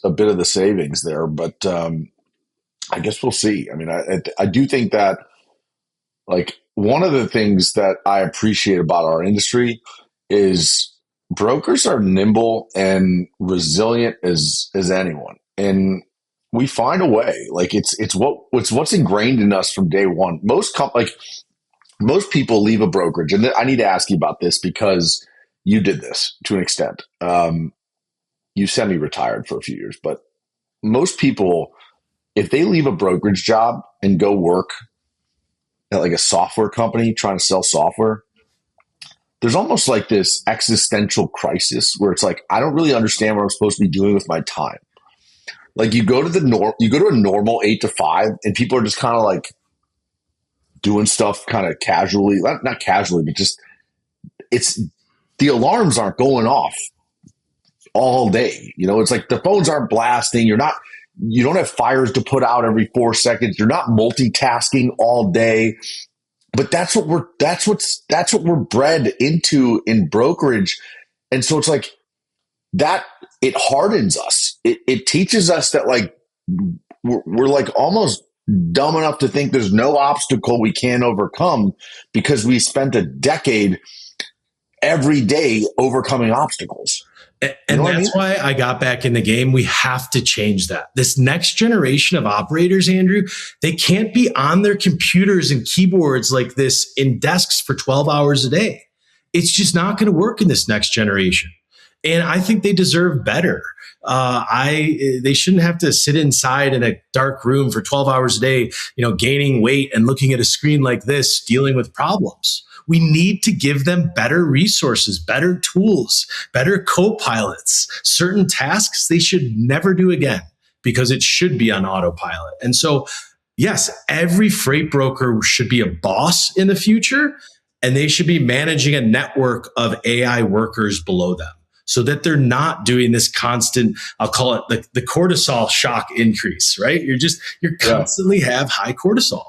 Speaker 3: a bit of the savings there, but I guess we'll see. I mean, I do think that, like, one of the things that I appreciate about our industry is brokers are nimble and resilient as anyone, and we find a way. Like, it's what's ingrained in us from day one. Most people leave a brokerage, and I need to ask you about this because you did this to an extent. You semi-retired for a few years, but most people if they leave a brokerage job and go work at like a software company trying to sell software, there's almost like this existential crisis where it's like, I don't really understand what I'm supposed to be doing with my time. Like you go to a normal 8 to 5 and people are just kind of like doing stuff kind of casually, not casually, but just the alarms aren't going off all day. It's like the phones aren't blasting. You don't have fires to put out every 4 seconds. You're not multitasking all day. But that's what we're bred into in brokerage. And so it's like that, it hardens us. It teaches us that like we're like almost dumb enough to think there's no obstacle we can't overcome because we spent a decade every day overcoming obstacles.
Speaker 2: And that's why I got back in the game. We have to change that. This next generation of operators, Andrew, they can't be on their computers and keyboards like this in desks for 12 hours a day. It's just not going to work in this next generation. And I think they deserve better. They shouldn't have to sit inside in a dark room for 12 hours a day, gaining weight and looking at a screen like this, dealing with problems. We need to give them better resources, better tools, better co-pilots, certain tasks they should never do again because it should be on autopilot. And so, yes, every freight broker should be a boss in the future, and they should be managing a network of AI workers below them so that they're not doing this constant, I'll call it the cortisol shock increase, right? You're constantly have high cortisol.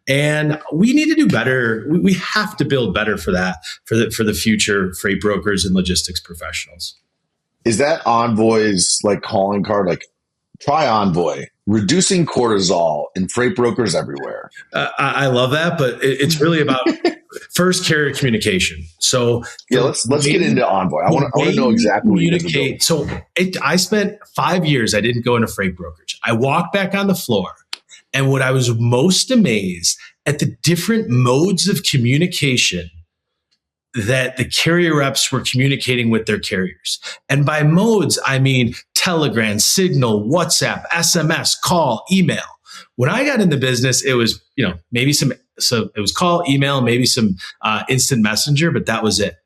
Speaker 2: And we need to do better. We have to build better for that, for the future freight brokers and logistics professionals.
Speaker 3: Is that Envoy's like calling card? Like, try Envoy, reducing cortisol in freight brokers everywhere.
Speaker 2: I love that, but it's really about first carrier communication. So
Speaker 3: let's get into Envoy. I want to know exactly what you communicate.
Speaker 2: So I spent 5 years. I didn't go into freight brokerage. I walked back on the floor. And what I was most amazed at the different modes of communication that the carrier reps were communicating with their carriers. And by modes, I mean Telegram, Signal, WhatsApp, SMS, call, email. When I got in the business, it was, maybe it was call, email, maybe some instant messenger, but that was it.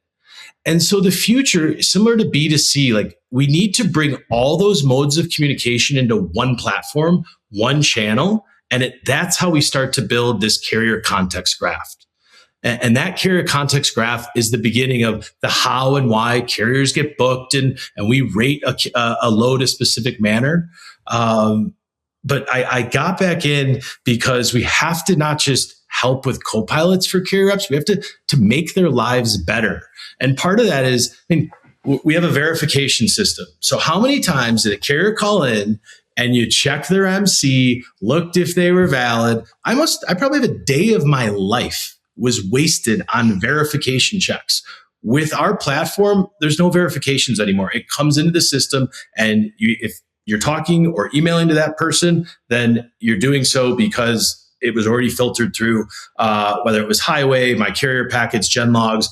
Speaker 2: And so the future, similar to B2C, like we need to bring all those modes of communication into one platform, one channel. And that's how we start to build this carrier context graph. And that carrier context graph is the beginning of the how and why carriers get booked and we rate a load a specific manner. But I got back in because we have to not just help with co-pilots for carrier reps, we have to make their lives better. And part of that is, we have a verification system. So how many times did a carrier call in and you check their MC, looked if they were valid? I probably have a day of my life was wasted on verification checks. With our platform, there's no verifications anymore. It comes into the system, and if you're talking or emailing to that person, then you're doing so because it was already filtered through, whether it was Highway, My Carrier Packets, GenLogs.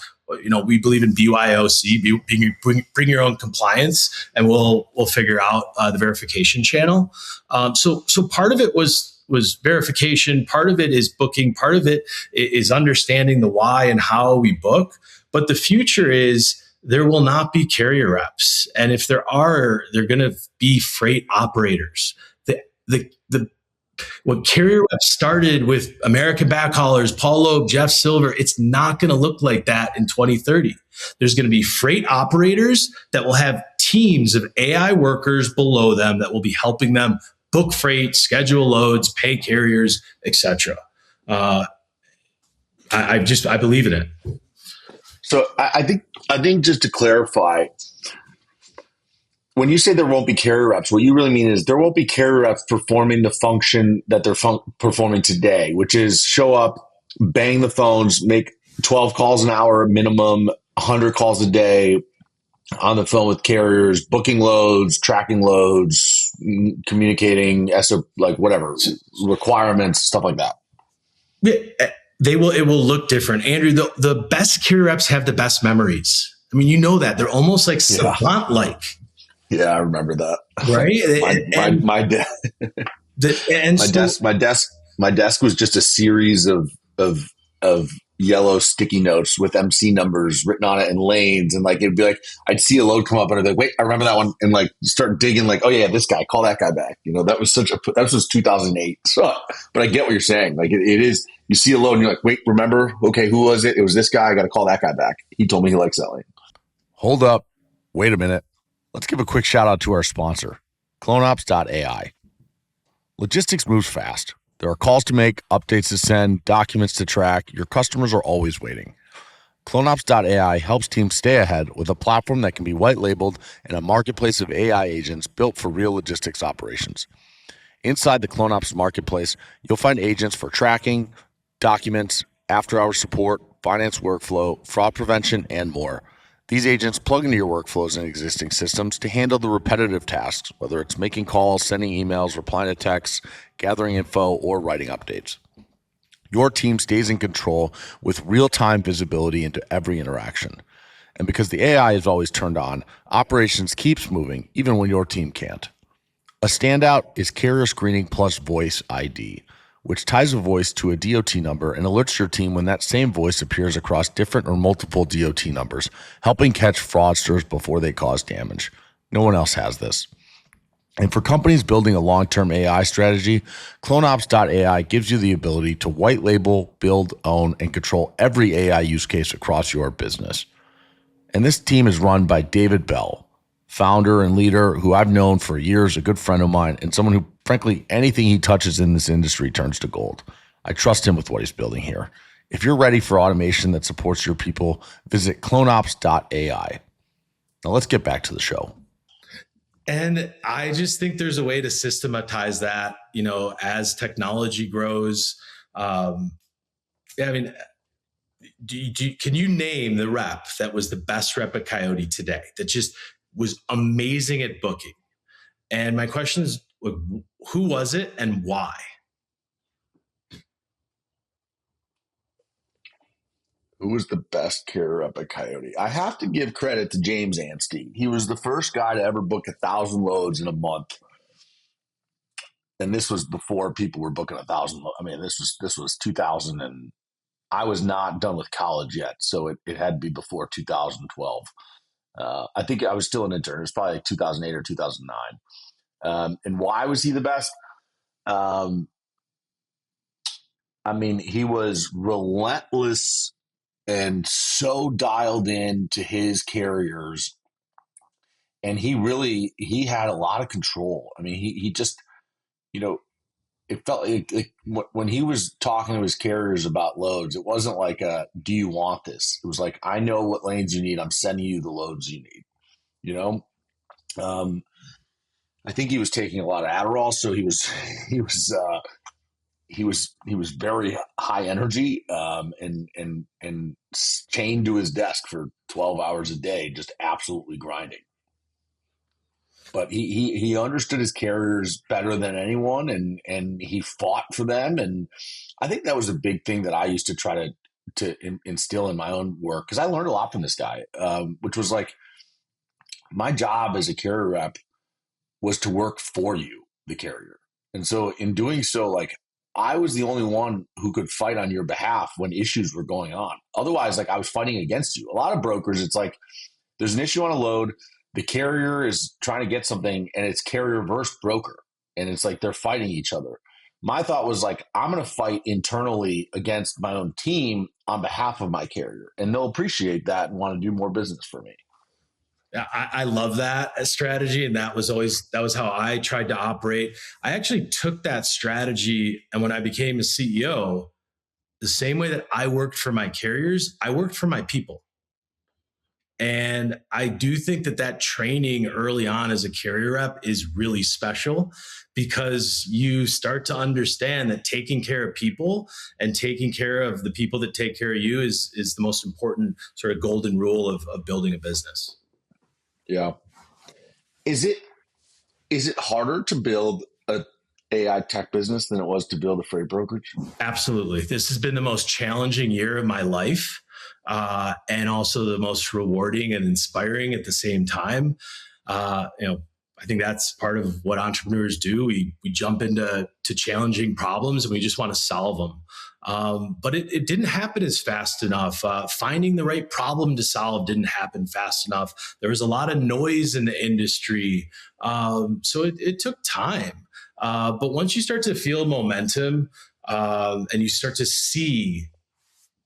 Speaker 2: We believe in BYOC, bring your own compliance, and we'll figure out the verification channel. So part of it was verification. Part of it is booking. Part of it is understanding the why and how we book. But the future is there will not be carrier reps, and if there are, they're going to be freight operators. What carrier reps started with American backhaulers, Paul Loeb, Jeff Silver, it's not going to look like that in 2030. There's going to be freight operators that will have teams of AI workers below them that will be helping them book freight, schedule loads, pay carriers, etc. I believe in it.
Speaker 3: So I think just to clarify, when you say there won't be carrier reps, what you really mean is there won't be carrier reps performing the function that they're performing today, which is show up, bang the phones, make 12 calls an hour minimum, 100 calls a day on the phone with carriers, booking loads, tracking loads, communicating, like whatever, requirements, stuff like that.
Speaker 2: It will look different. Andrew, the best carrier reps have the best memories. I mean, that. They're almost like savant-like.
Speaker 3: Yeah, I remember that.
Speaker 2: Right?
Speaker 3: My dad. My desk was just a series of yellow sticky notes with MC numbers written on it and lanes. And like, it'd be like, I'd see a load come up and I'd be like, wait, I remember that one. And like, start digging like, oh yeah, this guy, call that guy back. That was 2008. So, but I get what you're saying. Like it is, you see a load and you're like, wait, remember? Okay, who was it? It was this guy. I got to call that guy back. He told me he likes selling.
Speaker 1: Hold up. Wait a minute. Let's give a quick shout out to our sponsor, Cloneops.ai. Logistics moves fast. There are calls to make, updates to send, documents to track. Your customers are always waiting. Cloneops.ai helps teams stay ahead with a platform that can be white labeled and a marketplace of AI agents built for real logistics operations. Inside the Cloneops marketplace, you'll find agents for tracking, documents, after-hours support, finance workflow, fraud prevention, and more. These agents plug into your workflows and existing systems to handle the repetitive tasks, whether it's making calls, sending emails, replying to texts, gathering info, or writing updates. Your team stays in control with real-time visibility into every interaction. And because the AI is always turned on, operations keeps moving even when your team can't. A standout is Carrier Screening Plus Voice ID, which ties a voice to a DOT number and alerts your team when that same voice appears across different or multiple DOT numbers, helping catch fraudsters before they cause damage. No one else has this. And for companies building a long-term AI strategy, Cloneops.ai gives you the ability to white label, build, own, and control every AI use case across your business. And this team is run by David Bell, founder and leader who I've known for years, a good friend of mine, and someone who, frankly, anything he touches in this industry turns to gold. I trust him with what he's building here. If you're ready for automation that supports your people, visit Cloneops.ai. Now let's get back to the show.
Speaker 2: And I just think there's a way to systematize that, as technology grows. Can you name the rep that was the best rep at Coyote today that just was amazing at booking? And my question is, who was it and why?
Speaker 3: Who was the best carrier up at Coyote? I have to give credit to James Anstey. He was the first guy to ever book 1,000 loads in a month. And this was before people were booking 1,000. I mean, this was 2000, and I was not done with college yet, so it had to be before 2012. I think I was still an intern. It was probably like 2008 or 2009. And why was he the best? He was relentless and so dialed in to his carriers, and he had a lot of control. I mean, he just, it felt like when he was talking to his carriers about loads, it wasn't like do you want this? It was like, I know what lanes you need. I'm sending you the loads you need. I think he was taking a lot of Adderall, so he was very high energy, and chained to his desk for 12 hours a day, just absolutely grinding. But he understood his carriers better than anyone, and he fought for them. And I think that was a big thing that I used to try to instill in my own work, because I learned a lot from this guy, which was like, my job as a carrier rep was to work for you, the carrier. And so in doing so, like, I was the only one who could fight on your behalf when issues were going on. Otherwise, like, I was fighting against you. A lot of brokers, it's like, there's an issue on a load, the carrier is trying to get something, and it's carrier versus broker. And it's like they're fighting each other. My thought was like, I'm going to fight internally against my own team on behalf of my carrier, and they'll appreciate that and want to do more business for me.
Speaker 2: I love that strategy. And that was how I tried to operate. I actually took that strategy. And when I became a CEO, the same way that I worked for my carriers, I worked for my people. And I do think that training early on as a carrier rep is really special, because you start to understand that taking care of people and taking care of the people that take care of you is the most important sort of golden rule of building a business.
Speaker 3: Yeah. Is it harder to build a AI tech business than it was to build a freight brokerage?
Speaker 2: Absolutely. This has been the most challenging year of my life, and also the most rewarding and inspiring at the same time. I think that's part of what entrepreneurs do. We jump into challenging problems and we just want to solve them. But it didn't happen as fast enough. Finding the right problem to solve didn't happen fast enough. There was a lot of noise in the industry. So it took time. But once you start to feel momentum and you start to see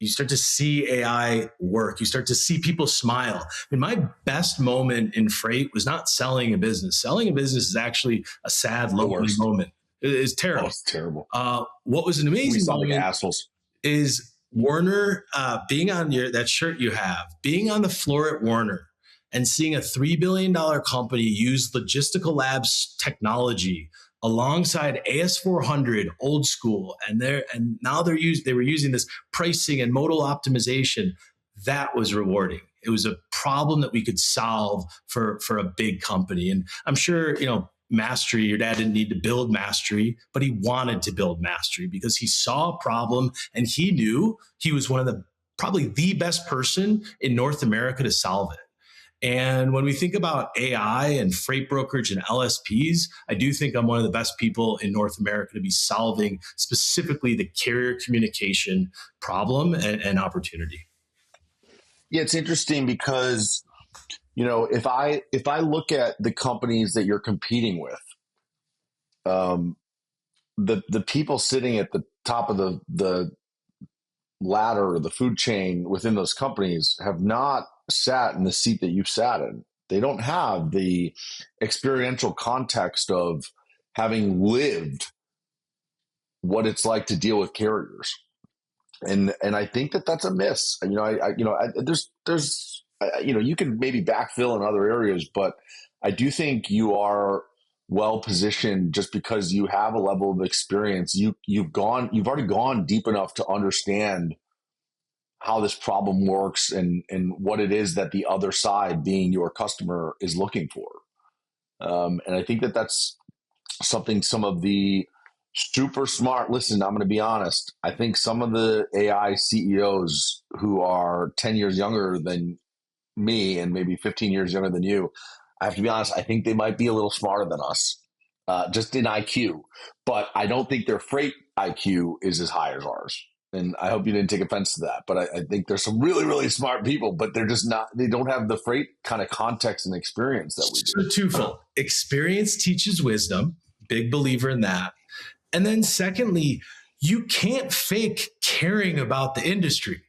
Speaker 2: AI work. You start to see people smile. I mean, my best moment in freight was not selling a business. Selling a business is actually a sad, lonely moment. It's terrible.
Speaker 3: Oh, it's terrible.
Speaker 2: What was an amazing moment
Speaker 3: like assholes.
Speaker 2: is Werner being on that shirt you have, being on the floor at Werner and seeing a $3 billion company use Logistical Labs technology alongside AS400 old school, and now they were using this pricing and modal optimization. That was rewarding. It was a problem that we could solve for a big company. And I'm sure, Mastery, your dad didn't need to build Mastery, but he wanted to build Mastery because he saw a problem and he knew he was probably the best person in North America to solve it. And when we think about AI and freight brokerage and LSPs, I do think I'm one of the best people in North America to be solving specifically the carrier communication problem and opportunity.
Speaker 3: Yeah, it's interesting because, if I look at the companies that you're competing with, the people sitting at the top of the ladder or the food chain within those companies have not sat in the seat that you've sat in. They don't have the experiential context of having lived what it's like to deal with carriers. And I think that's a miss. There's you can maybe backfill in other areas, but I do think you are well positioned just because you have a level of experience. You've already gone deep enough to understand how this problem works and what it is that the other side, being your customer, is looking for. And I think that's something some of the super smart, listen, I'm going to be honest. I think some of the AI CEOs who are 10 years younger than me and maybe 15 years younger than you, I have to be honest, I think they might be a little smarter than us, just in IQ. But I don't think their freight IQ is as high as ours. And I hope you didn't take offense to that. But I think there's some really, really smart people, but they don't have the freight kind of context and experience that we do.
Speaker 2: So twofold. Experience teaches wisdom. Big believer in that. And then secondly, you can't fake caring about the industry.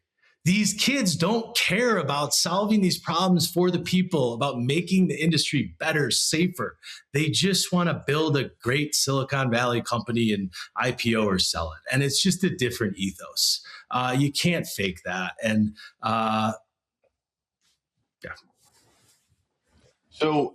Speaker 2: These kids don't care about solving these problems for the people, about making the industry better, safer. They just want to build a great Silicon Valley company and IPO or sell it. And it's just a different ethos. You can't fake that. And yeah.
Speaker 3: So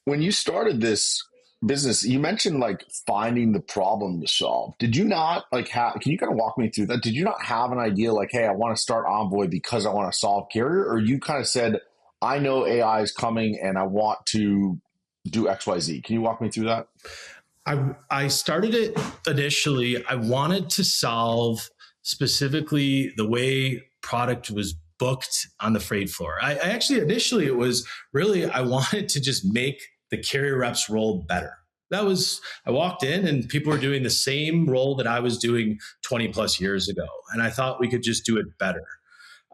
Speaker 3: when you started this business, you mentioned like finding the problem to solve. Did you not can you kind of walk me through that? Did you not have an idea like, hey, I want to start Envoy because I want to solve carrier? Or you kind of said, I know AI is coming and I want to do XYZ. Can you walk me through that?
Speaker 2: I started it initially. I wanted to solve specifically the way product was booked on the freight floor. I actually, initially, it was really, I wanted to just make the carrier reps role better. I walked in and people were doing the same role that I was doing 20 plus years ago. And I thought we could just do it better.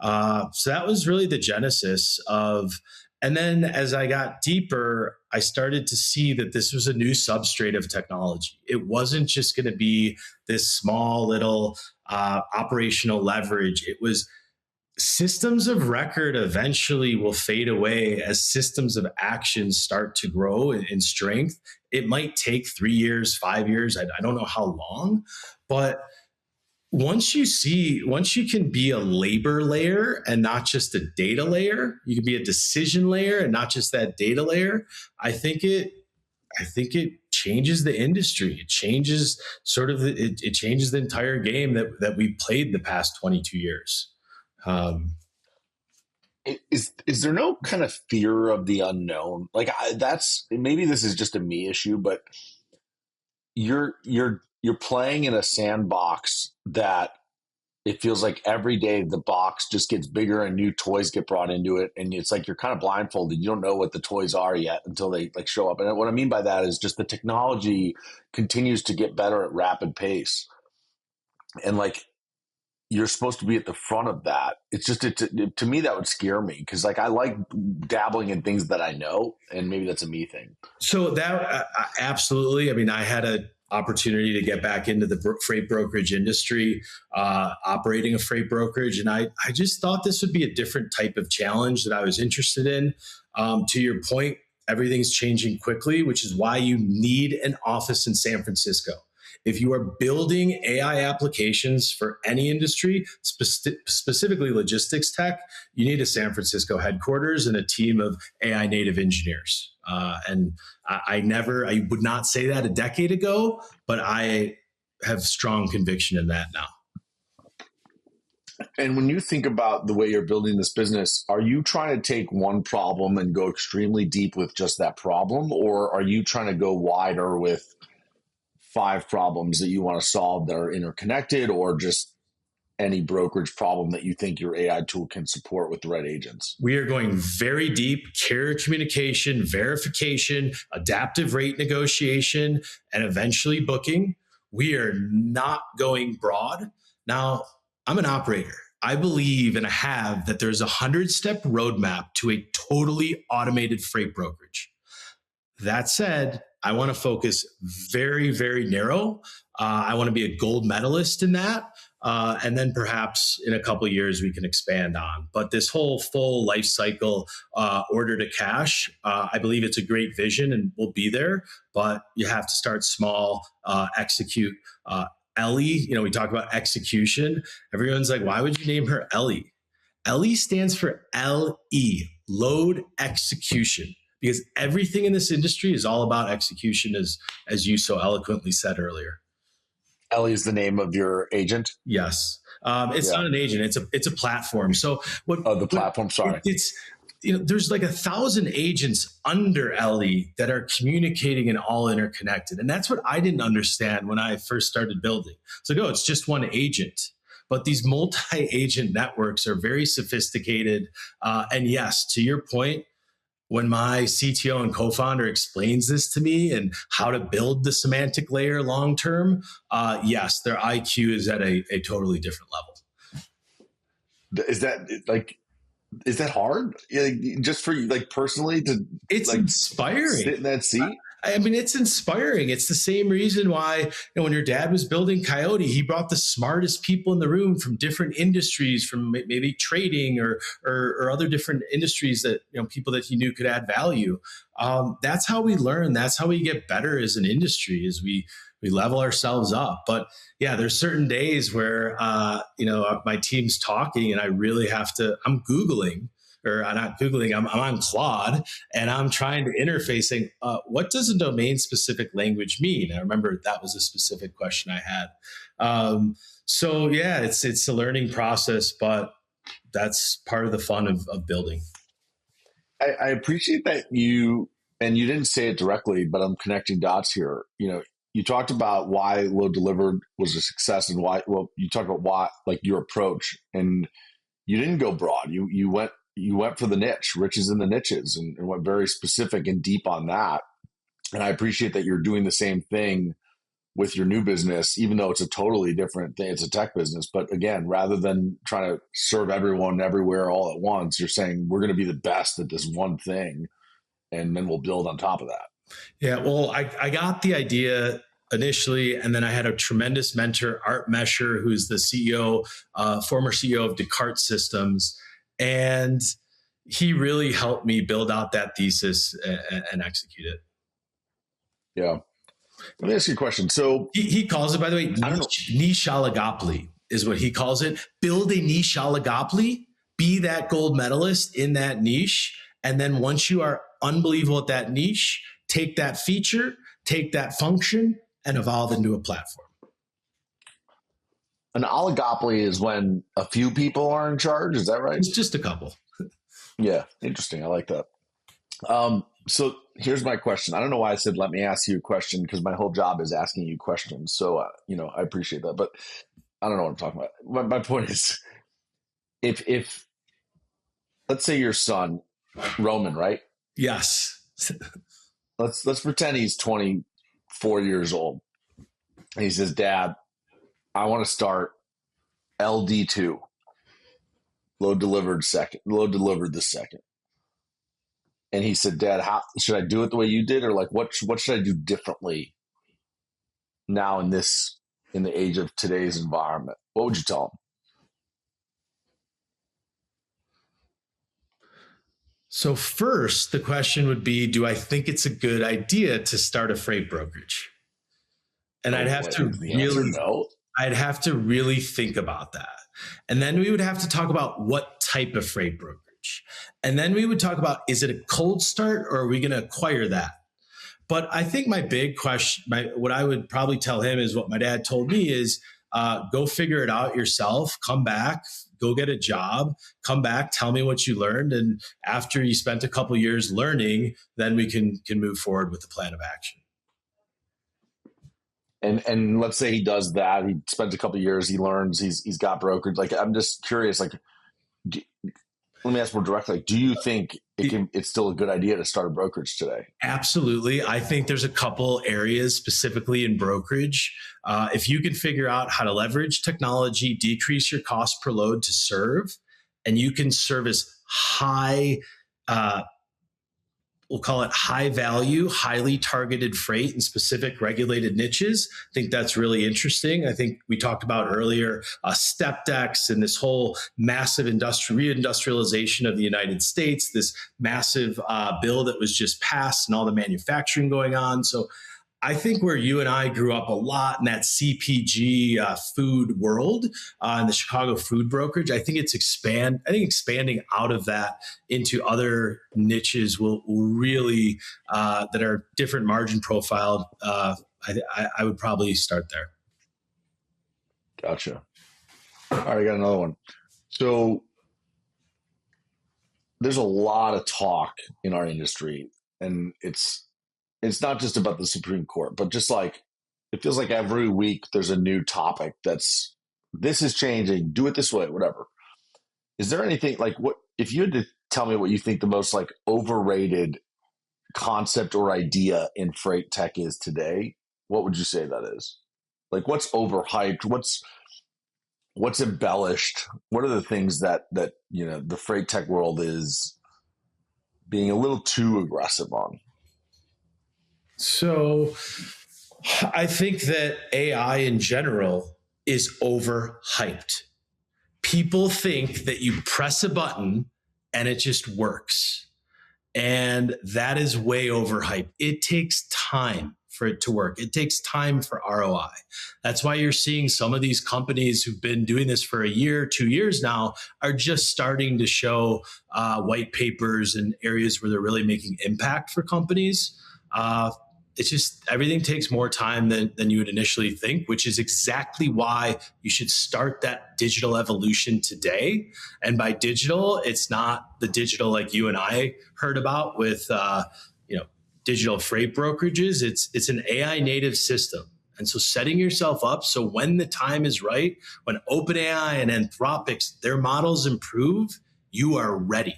Speaker 2: So that was really the genesis and then as I got deeper, I started to see that this was a new substrate of technology. It wasn't just going to be this small little operational leverage. It was systems of record eventually will fade away as systems of action start to grow in strength. It might take 3 years, 5 years. I don't know how long, but once you can be a labor layer and not just a data layer, you can be a decision layer and not just that data layer. I think it changes the industry. It changes it changes the entire game that we played the past 22 years.
Speaker 3: Is there no kind of fear of the unknown? Maybe this is just a me issue, but you're playing in a sandbox that it feels like every day the box just gets bigger and new toys get brought into it. And it's like you're kind of blindfolded. You don't know what the toys are yet until they like show up. And what I mean by that is just the technology continues to get better at rapid pace. And like you're supposed to be at the front of that. It's just to me that would scare me because like I like dabbling in things that I know, and maybe that's a me thing.
Speaker 2: So that absolutely. I mean, I had an opportunity to get back into the freight brokerage industry, operating a freight brokerage, and I just thought this would be a different type of challenge that I was interested in. To your point, everything's changing quickly, which is why you need an office in San Francisco. If you are building AI applications for any industry, specifically logistics tech, you need a San Francisco headquarters and a team of AI native engineers. And I would not say that a decade ago, but I have strong conviction in that now.
Speaker 3: And when you think about the way you're building this business, are you trying to take one problem and go extremely deep with just that problem? Or are you trying to go wider with 5 problems that you want to solve that are interconnected, or just any brokerage problem that you think your AI tool can support with the right agents?
Speaker 2: We are going very deep: carrier communication, verification, adaptive rate negotiation, and eventually booking. We are not going broad. Now, I'm an operator. I believe and I have that there's a 100-step roadmap to a totally automated freight brokerage. That said, I want to focus very, very narrow. I want to be a gold medalist in that. And then perhaps in a couple of years, we can expand on. But this whole full life cycle order to cash, I believe it's a great vision and we'll be there. But you have to start small, execute. Ellie, we talk about execution. Everyone's like, why would you name her Ellie? Ellie stands for LE, load execution. Because everything in this industry is all about execution, as you so eloquently said earlier.
Speaker 3: Ellie is the name of your agent?
Speaker 2: Yes. It's not an agent. It's a platform. So
Speaker 3: the platform, sorry.
Speaker 2: It's, there's like 1,000 agents under Ellie that are communicating and all interconnected. And that's what I didn't understand when I first started building. It's like, it's just one agent. But these multi-agent networks are very sophisticated. And yes, to your point, when my CTO and co-founder explains this to me and how to build the semantic layer long-term, yes, their IQ is at a totally different level.
Speaker 3: Is that hard? Just for you, like personally,
Speaker 2: it's inspiring.
Speaker 3: Sit in that seat.
Speaker 2: I mean, it's inspiring. It's the same reason why, when your dad was building Coyote, he brought the smartest people in the room from different industries, from maybe trading or other different industries that, people that he knew could add value. That's how we learn. That's how we get better as an industry, is we level ourselves up. But yeah, there's certain days where, my team's talking and I really have to, I'm Googling. Or I'm not Googling, I'm on Claude, and I'm trying to interface saying, what does a domain-specific language mean? I remember that was a specific question I had. So yeah, it's a learning process, but that's part of the fun of building.
Speaker 3: I appreciate that you didn't say it directly, but I'm connecting dots here. You talked about why Load Delivered was a success and you talked about why, like your approach, and you didn't go broad. You went for the niche, riches in the niches, and went very specific and deep on that. And I appreciate that you're doing the same thing with your new business, even though it's a totally different thing. It's a tech business. But again, rather than trying to serve everyone everywhere all at once, you're saying we're going to be the best at this one thing, and then we'll build on top of that.
Speaker 2: Yeah, well, I got the idea initially, and then I had a tremendous mentor, Art Mesher, who's the CEO, former CEO of Descartes Systems. And he really helped me build out that thesis and execute it.
Speaker 3: Yeah. Let me ask you a question. So
Speaker 2: he calls it, by the way, niche oligopoly is what he calls it. Build a niche oligopoly, be that gold medalist in that niche. And then once you are unbelievable at that niche, take that feature, take that function, and evolve into a platform.
Speaker 3: An oligopoly is when a few people are in charge. Is that right?
Speaker 2: It's just a couple.
Speaker 3: Yeah. Interesting. I like that. So here's my question. I don't know why I said, let me ask you a question, because my whole job is asking you questions. So, I appreciate that. But I don't know what I'm talking about. My point is, if let's say your son, Roman, right?
Speaker 2: Yes.
Speaker 3: Let's pretend he's 24 years old. And he says, Dad, I want to start LD2, load delivered the second. And he said, Dad, how should I do it the way you did? Or like, what should I do differently now in the age of today's environment? What would you tell him?
Speaker 2: So first, the question would be, do I think it's a good idea to start a freight brokerage? And I'd have to really think about that. And then we would have to talk about what type of freight brokerage. And then we would talk about, is it a cold start or are we going to acquire that? But I think my big question, what I would probably tell him is what my dad told me is, go figure it out yourself, come back, go get a job, come back, tell me what you learned. And after you spent a couple years learning, then we can move forward with the plan of action.
Speaker 3: And let's say he does that. He spends a couple of years. He learns. He's got brokerage. Like, I'm just curious. Like, let me ask more directly. Like, do you think it's still a good idea to start a brokerage today?
Speaker 2: Absolutely. I think there's a couple areas specifically in brokerage. If you can figure out how to leverage technology, decrease your cost per load to serve, and you can service high, we'll call it high value, highly targeted freight in specific regulated niches. I think that's really interesting. I think we talked about earlier step decks and this whole massive reindustrialization of the United States, this massive bill that was just passed and all the manufacturing going on. So I think where you and I grew up a lot in that CPG food world, in the Chicago food brokerage, I think expanding out of that into other niches will really that are different margin profiled. I would probably start there.
Speaker 3: Gotcha. All right, I got another one. So there's a lot of talk in our industry, and it's not just about the Supreme Court, but just like it feels like every week there's a new topic this is changing, do it this way, whatever. Is there anything like what if you had to tell me what you think the most like overrated concept or idea in freight tech is today? What would you say that is? Like what's overhyped? What's embellished? What are the things that the freight tech world is being a little too aggressive on?
Speaker 2: So I think that AI in general is overhyped. People think that you press a button and it just works. And that is way overhyped. It takes time for it to work. It takes time for ROI. That's why you're seeing some of these companies who've been doing this for a year, 2 years now, are just starting to show white papers and areas where they're really making impact for companies. It's just everything takes more time than you would initially think, which is exactly why you should start that digital evolution today. And by digital, it's not the digital like you and I heard about with digital freight brokerages. It's an AI native system. And so setting yourself up so when the time is right, when OpenAI and Anthropic's, their models improve, you are ready.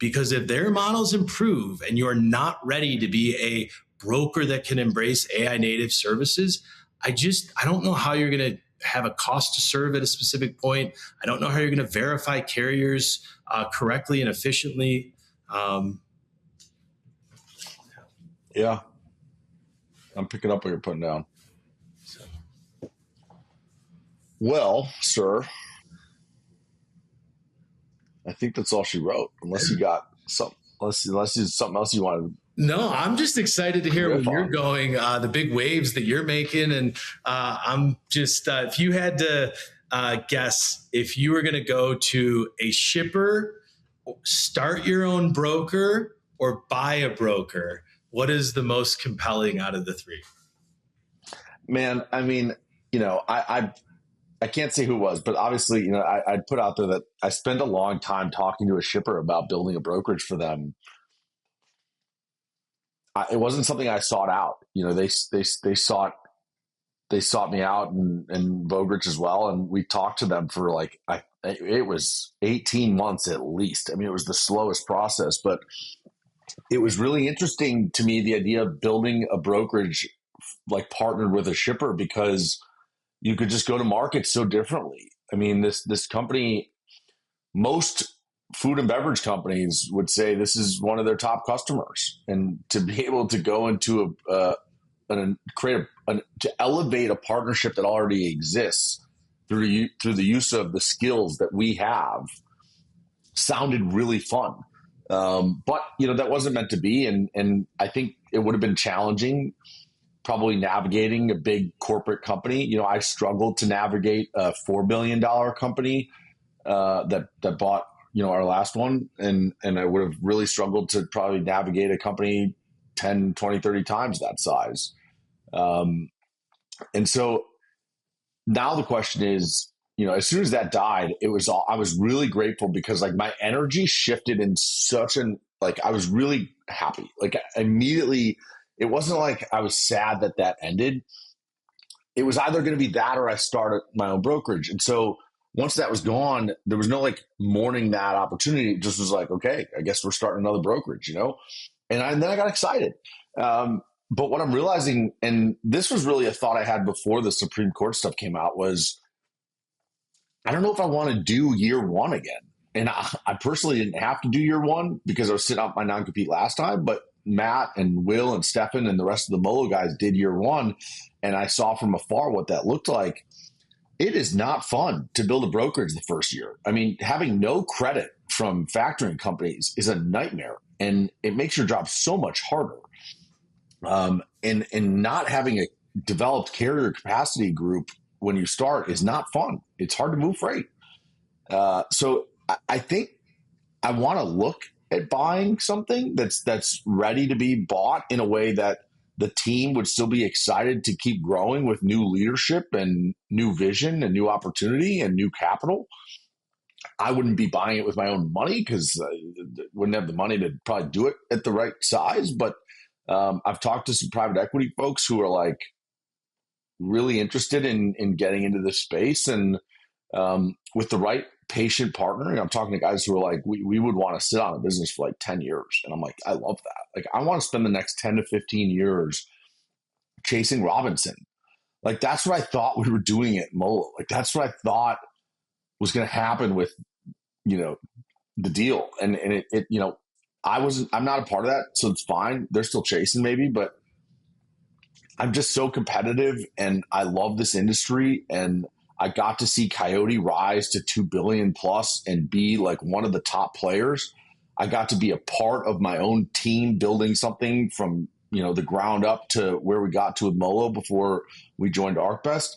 Speaker 2: Because if their models improve and you're not ready to be a broker that can embrace AI native services, I don't know how you're going to have a cost to serve at a specific point. I don't know how you're going to verify carriers correctly and efficiently.
Speaker 3: Yeah. I'm picking up what you're putting down. Well, sir, I think that's all she wrote. Unless you got something, unless there's something else you want to.
Speaker 2: No, I'm just excited to hear where you're going, the big waves that you're making. And I'm just, if you had to guess, if you were going to go to a shipper, start your own broker, or buy a broker, what is the most compelling out of the three?
Speaker 3: Man, I mean, I can't say who it was, but obviously, I'd put out there that I spent a long time talking to a shipper about building a brokerage for them. It wasn't something I sought out. They sought they sought me out and brokerage as well. And we talked to them for like, it was 18 months at least. I mean, it was the slowest process, but it was really interesting to me, the idea of building a brokerage like partnered with a shipper, because you could just go to market so differently. I mean, this company, most food and beverage companies would say this is one of their top customers, and to be able to go into to elevate a partnership that already exists through the use of the skills that we have sounded really fun. But that wasn't meant to be, and I think it would have been challenging, probably navigating a big corporate company. I struggled to navigate a $4 billion company that bought our last one, and I would have really struggled to probably navigate a company 10, 20, 30 times that size. And so now the question is, as soon as that died, I was really grateful, because like my energy shifted in such I was really happy. Like immediately, it wasn't like I was sad that ended. It was either going to be that or I started my own brokerage. And so once that was gone, there was no like mourning that opportunity. It just was like, okay, I guess we're starting another brokerage, And then I got excited. But what I'm realizing, and this was really a thought I had before the Supreme Court stuff came out, was I don't know if I want to do year one again. And I personally didn't have to do year one because I was sitting out my non-compete last time, but Matt and Will and Stefan and the rest of the Molo guys did year one. And I saw from afar what that looked like. It is not fun to build a brokerage the first year. I mean, having no credit from factoring companies is a nightmare, and it makes your job so much harder. And not having a developed carrier capacity group when you start is not fun. It's hard to move freight. So I think I want to look at buying something that's ready to be bought in a way that the team would still be excited to keep growing with new leadership and new vision and new opportunity and new capital. I wouldn't be buying it with my own money because I wouldn't have the money to probably do it at the right size. But I've talked to some private equity folks who are like really interested in getting into this space, and with the right patient partner. I'm talking to guys who are like, we would want to sit on a business for like 10 years. And I'm like, I love that. Like, I want to spend the next 10 to 15 years chasing Robinson. Like, that's what I thought we were doing at Molo. Like, that's what I thought was going to happen with, the deal. And it I'm not a part of that. So it's fine. They're still chasing maybe, but I'm just so competitive and I love this industry. And I got to see Coyote rise to 2 billion plus and be like one of the top players. I got to be a part of my own team building something from, the ground up to where we got to with Molo before we joined ArcBest.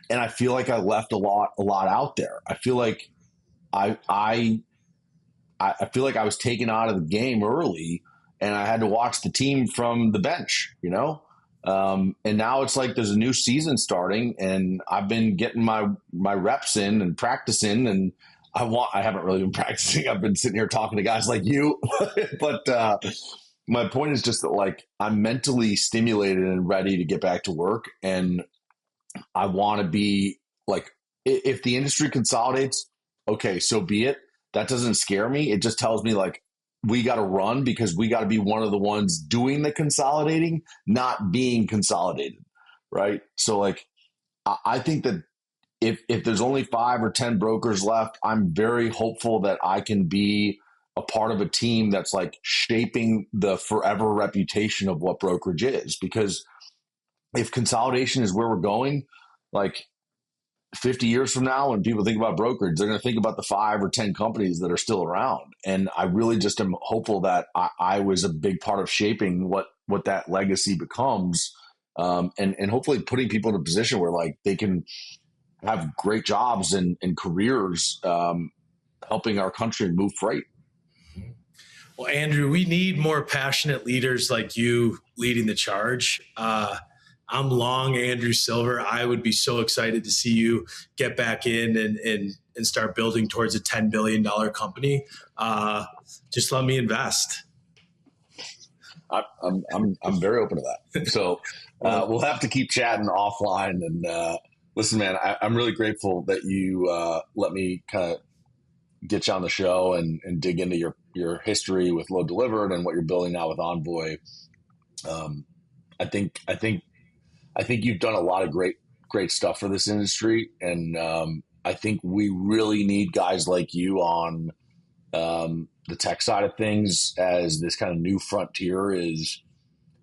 Speaker 3: And I feel like I left a lot out there. I feel like I feel like I was taken out of the game early and I had to watch the team from the bench, and now it's like there's a new season starting and I've been getting my reps in and practicing, and I haven't really been practicing. I've been sitting here talking to guys like you, but my point is just that like I'm mentally stimulated and ready to get back to work. And I want to be like, if the industry consolidates, okay, so be it. That doesn't scare me. It just tells me like, we got to run because we got to be one of the ones doing the consolidating, not being consolidated. Right. So like, I think that if there's only 5 or 10 brokers left, I'm very hopeful that I can be a part of a team that's like shaping the forever reputation of what brokerage is. Because if consolidation is where we're going, like 50 years from now, when people think about brokerage, they're going to think about the 5 or 10 companies that are still around. And I really just am hopeful that I was a big part of shaping what that legacy becomes, and hopefully putting people in a position where like they can have great jobs and careers, helping our country move freight.
Speaker 2: Well, Andrew, we need more passionate leaders like you leading the charge. I'm long Andrew Silver. I would be so excited to see you get back in and start building towards a $10 billion company. Just let me invest.
Speaker 3: I'm very open to that. So we'll have to keep chatting offline. And listen, man, I'm really grateful that you let me kind of get you on the show and dig into your history with Load Delivered and what you're building now with Envoy. I think you've done a lot of great stuff for this industry, and I think we really need guys like you on the tech side of things, as this kind of new frontier is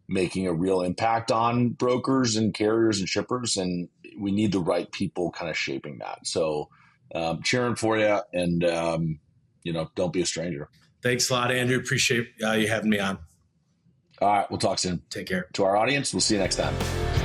Speaker 3: making a real impact on brokers and carriers and shippers, and we need the right people kind of shaping that. So cheering for you, and don't be a stranger.
Speaker 2: Thanks a lot, Andrew. Appreciate you having me on.
Speaker 3: All right, we'll talk soon.
Speaker 2: Take care.
Speaker 3: To our audience, we'll see you next time.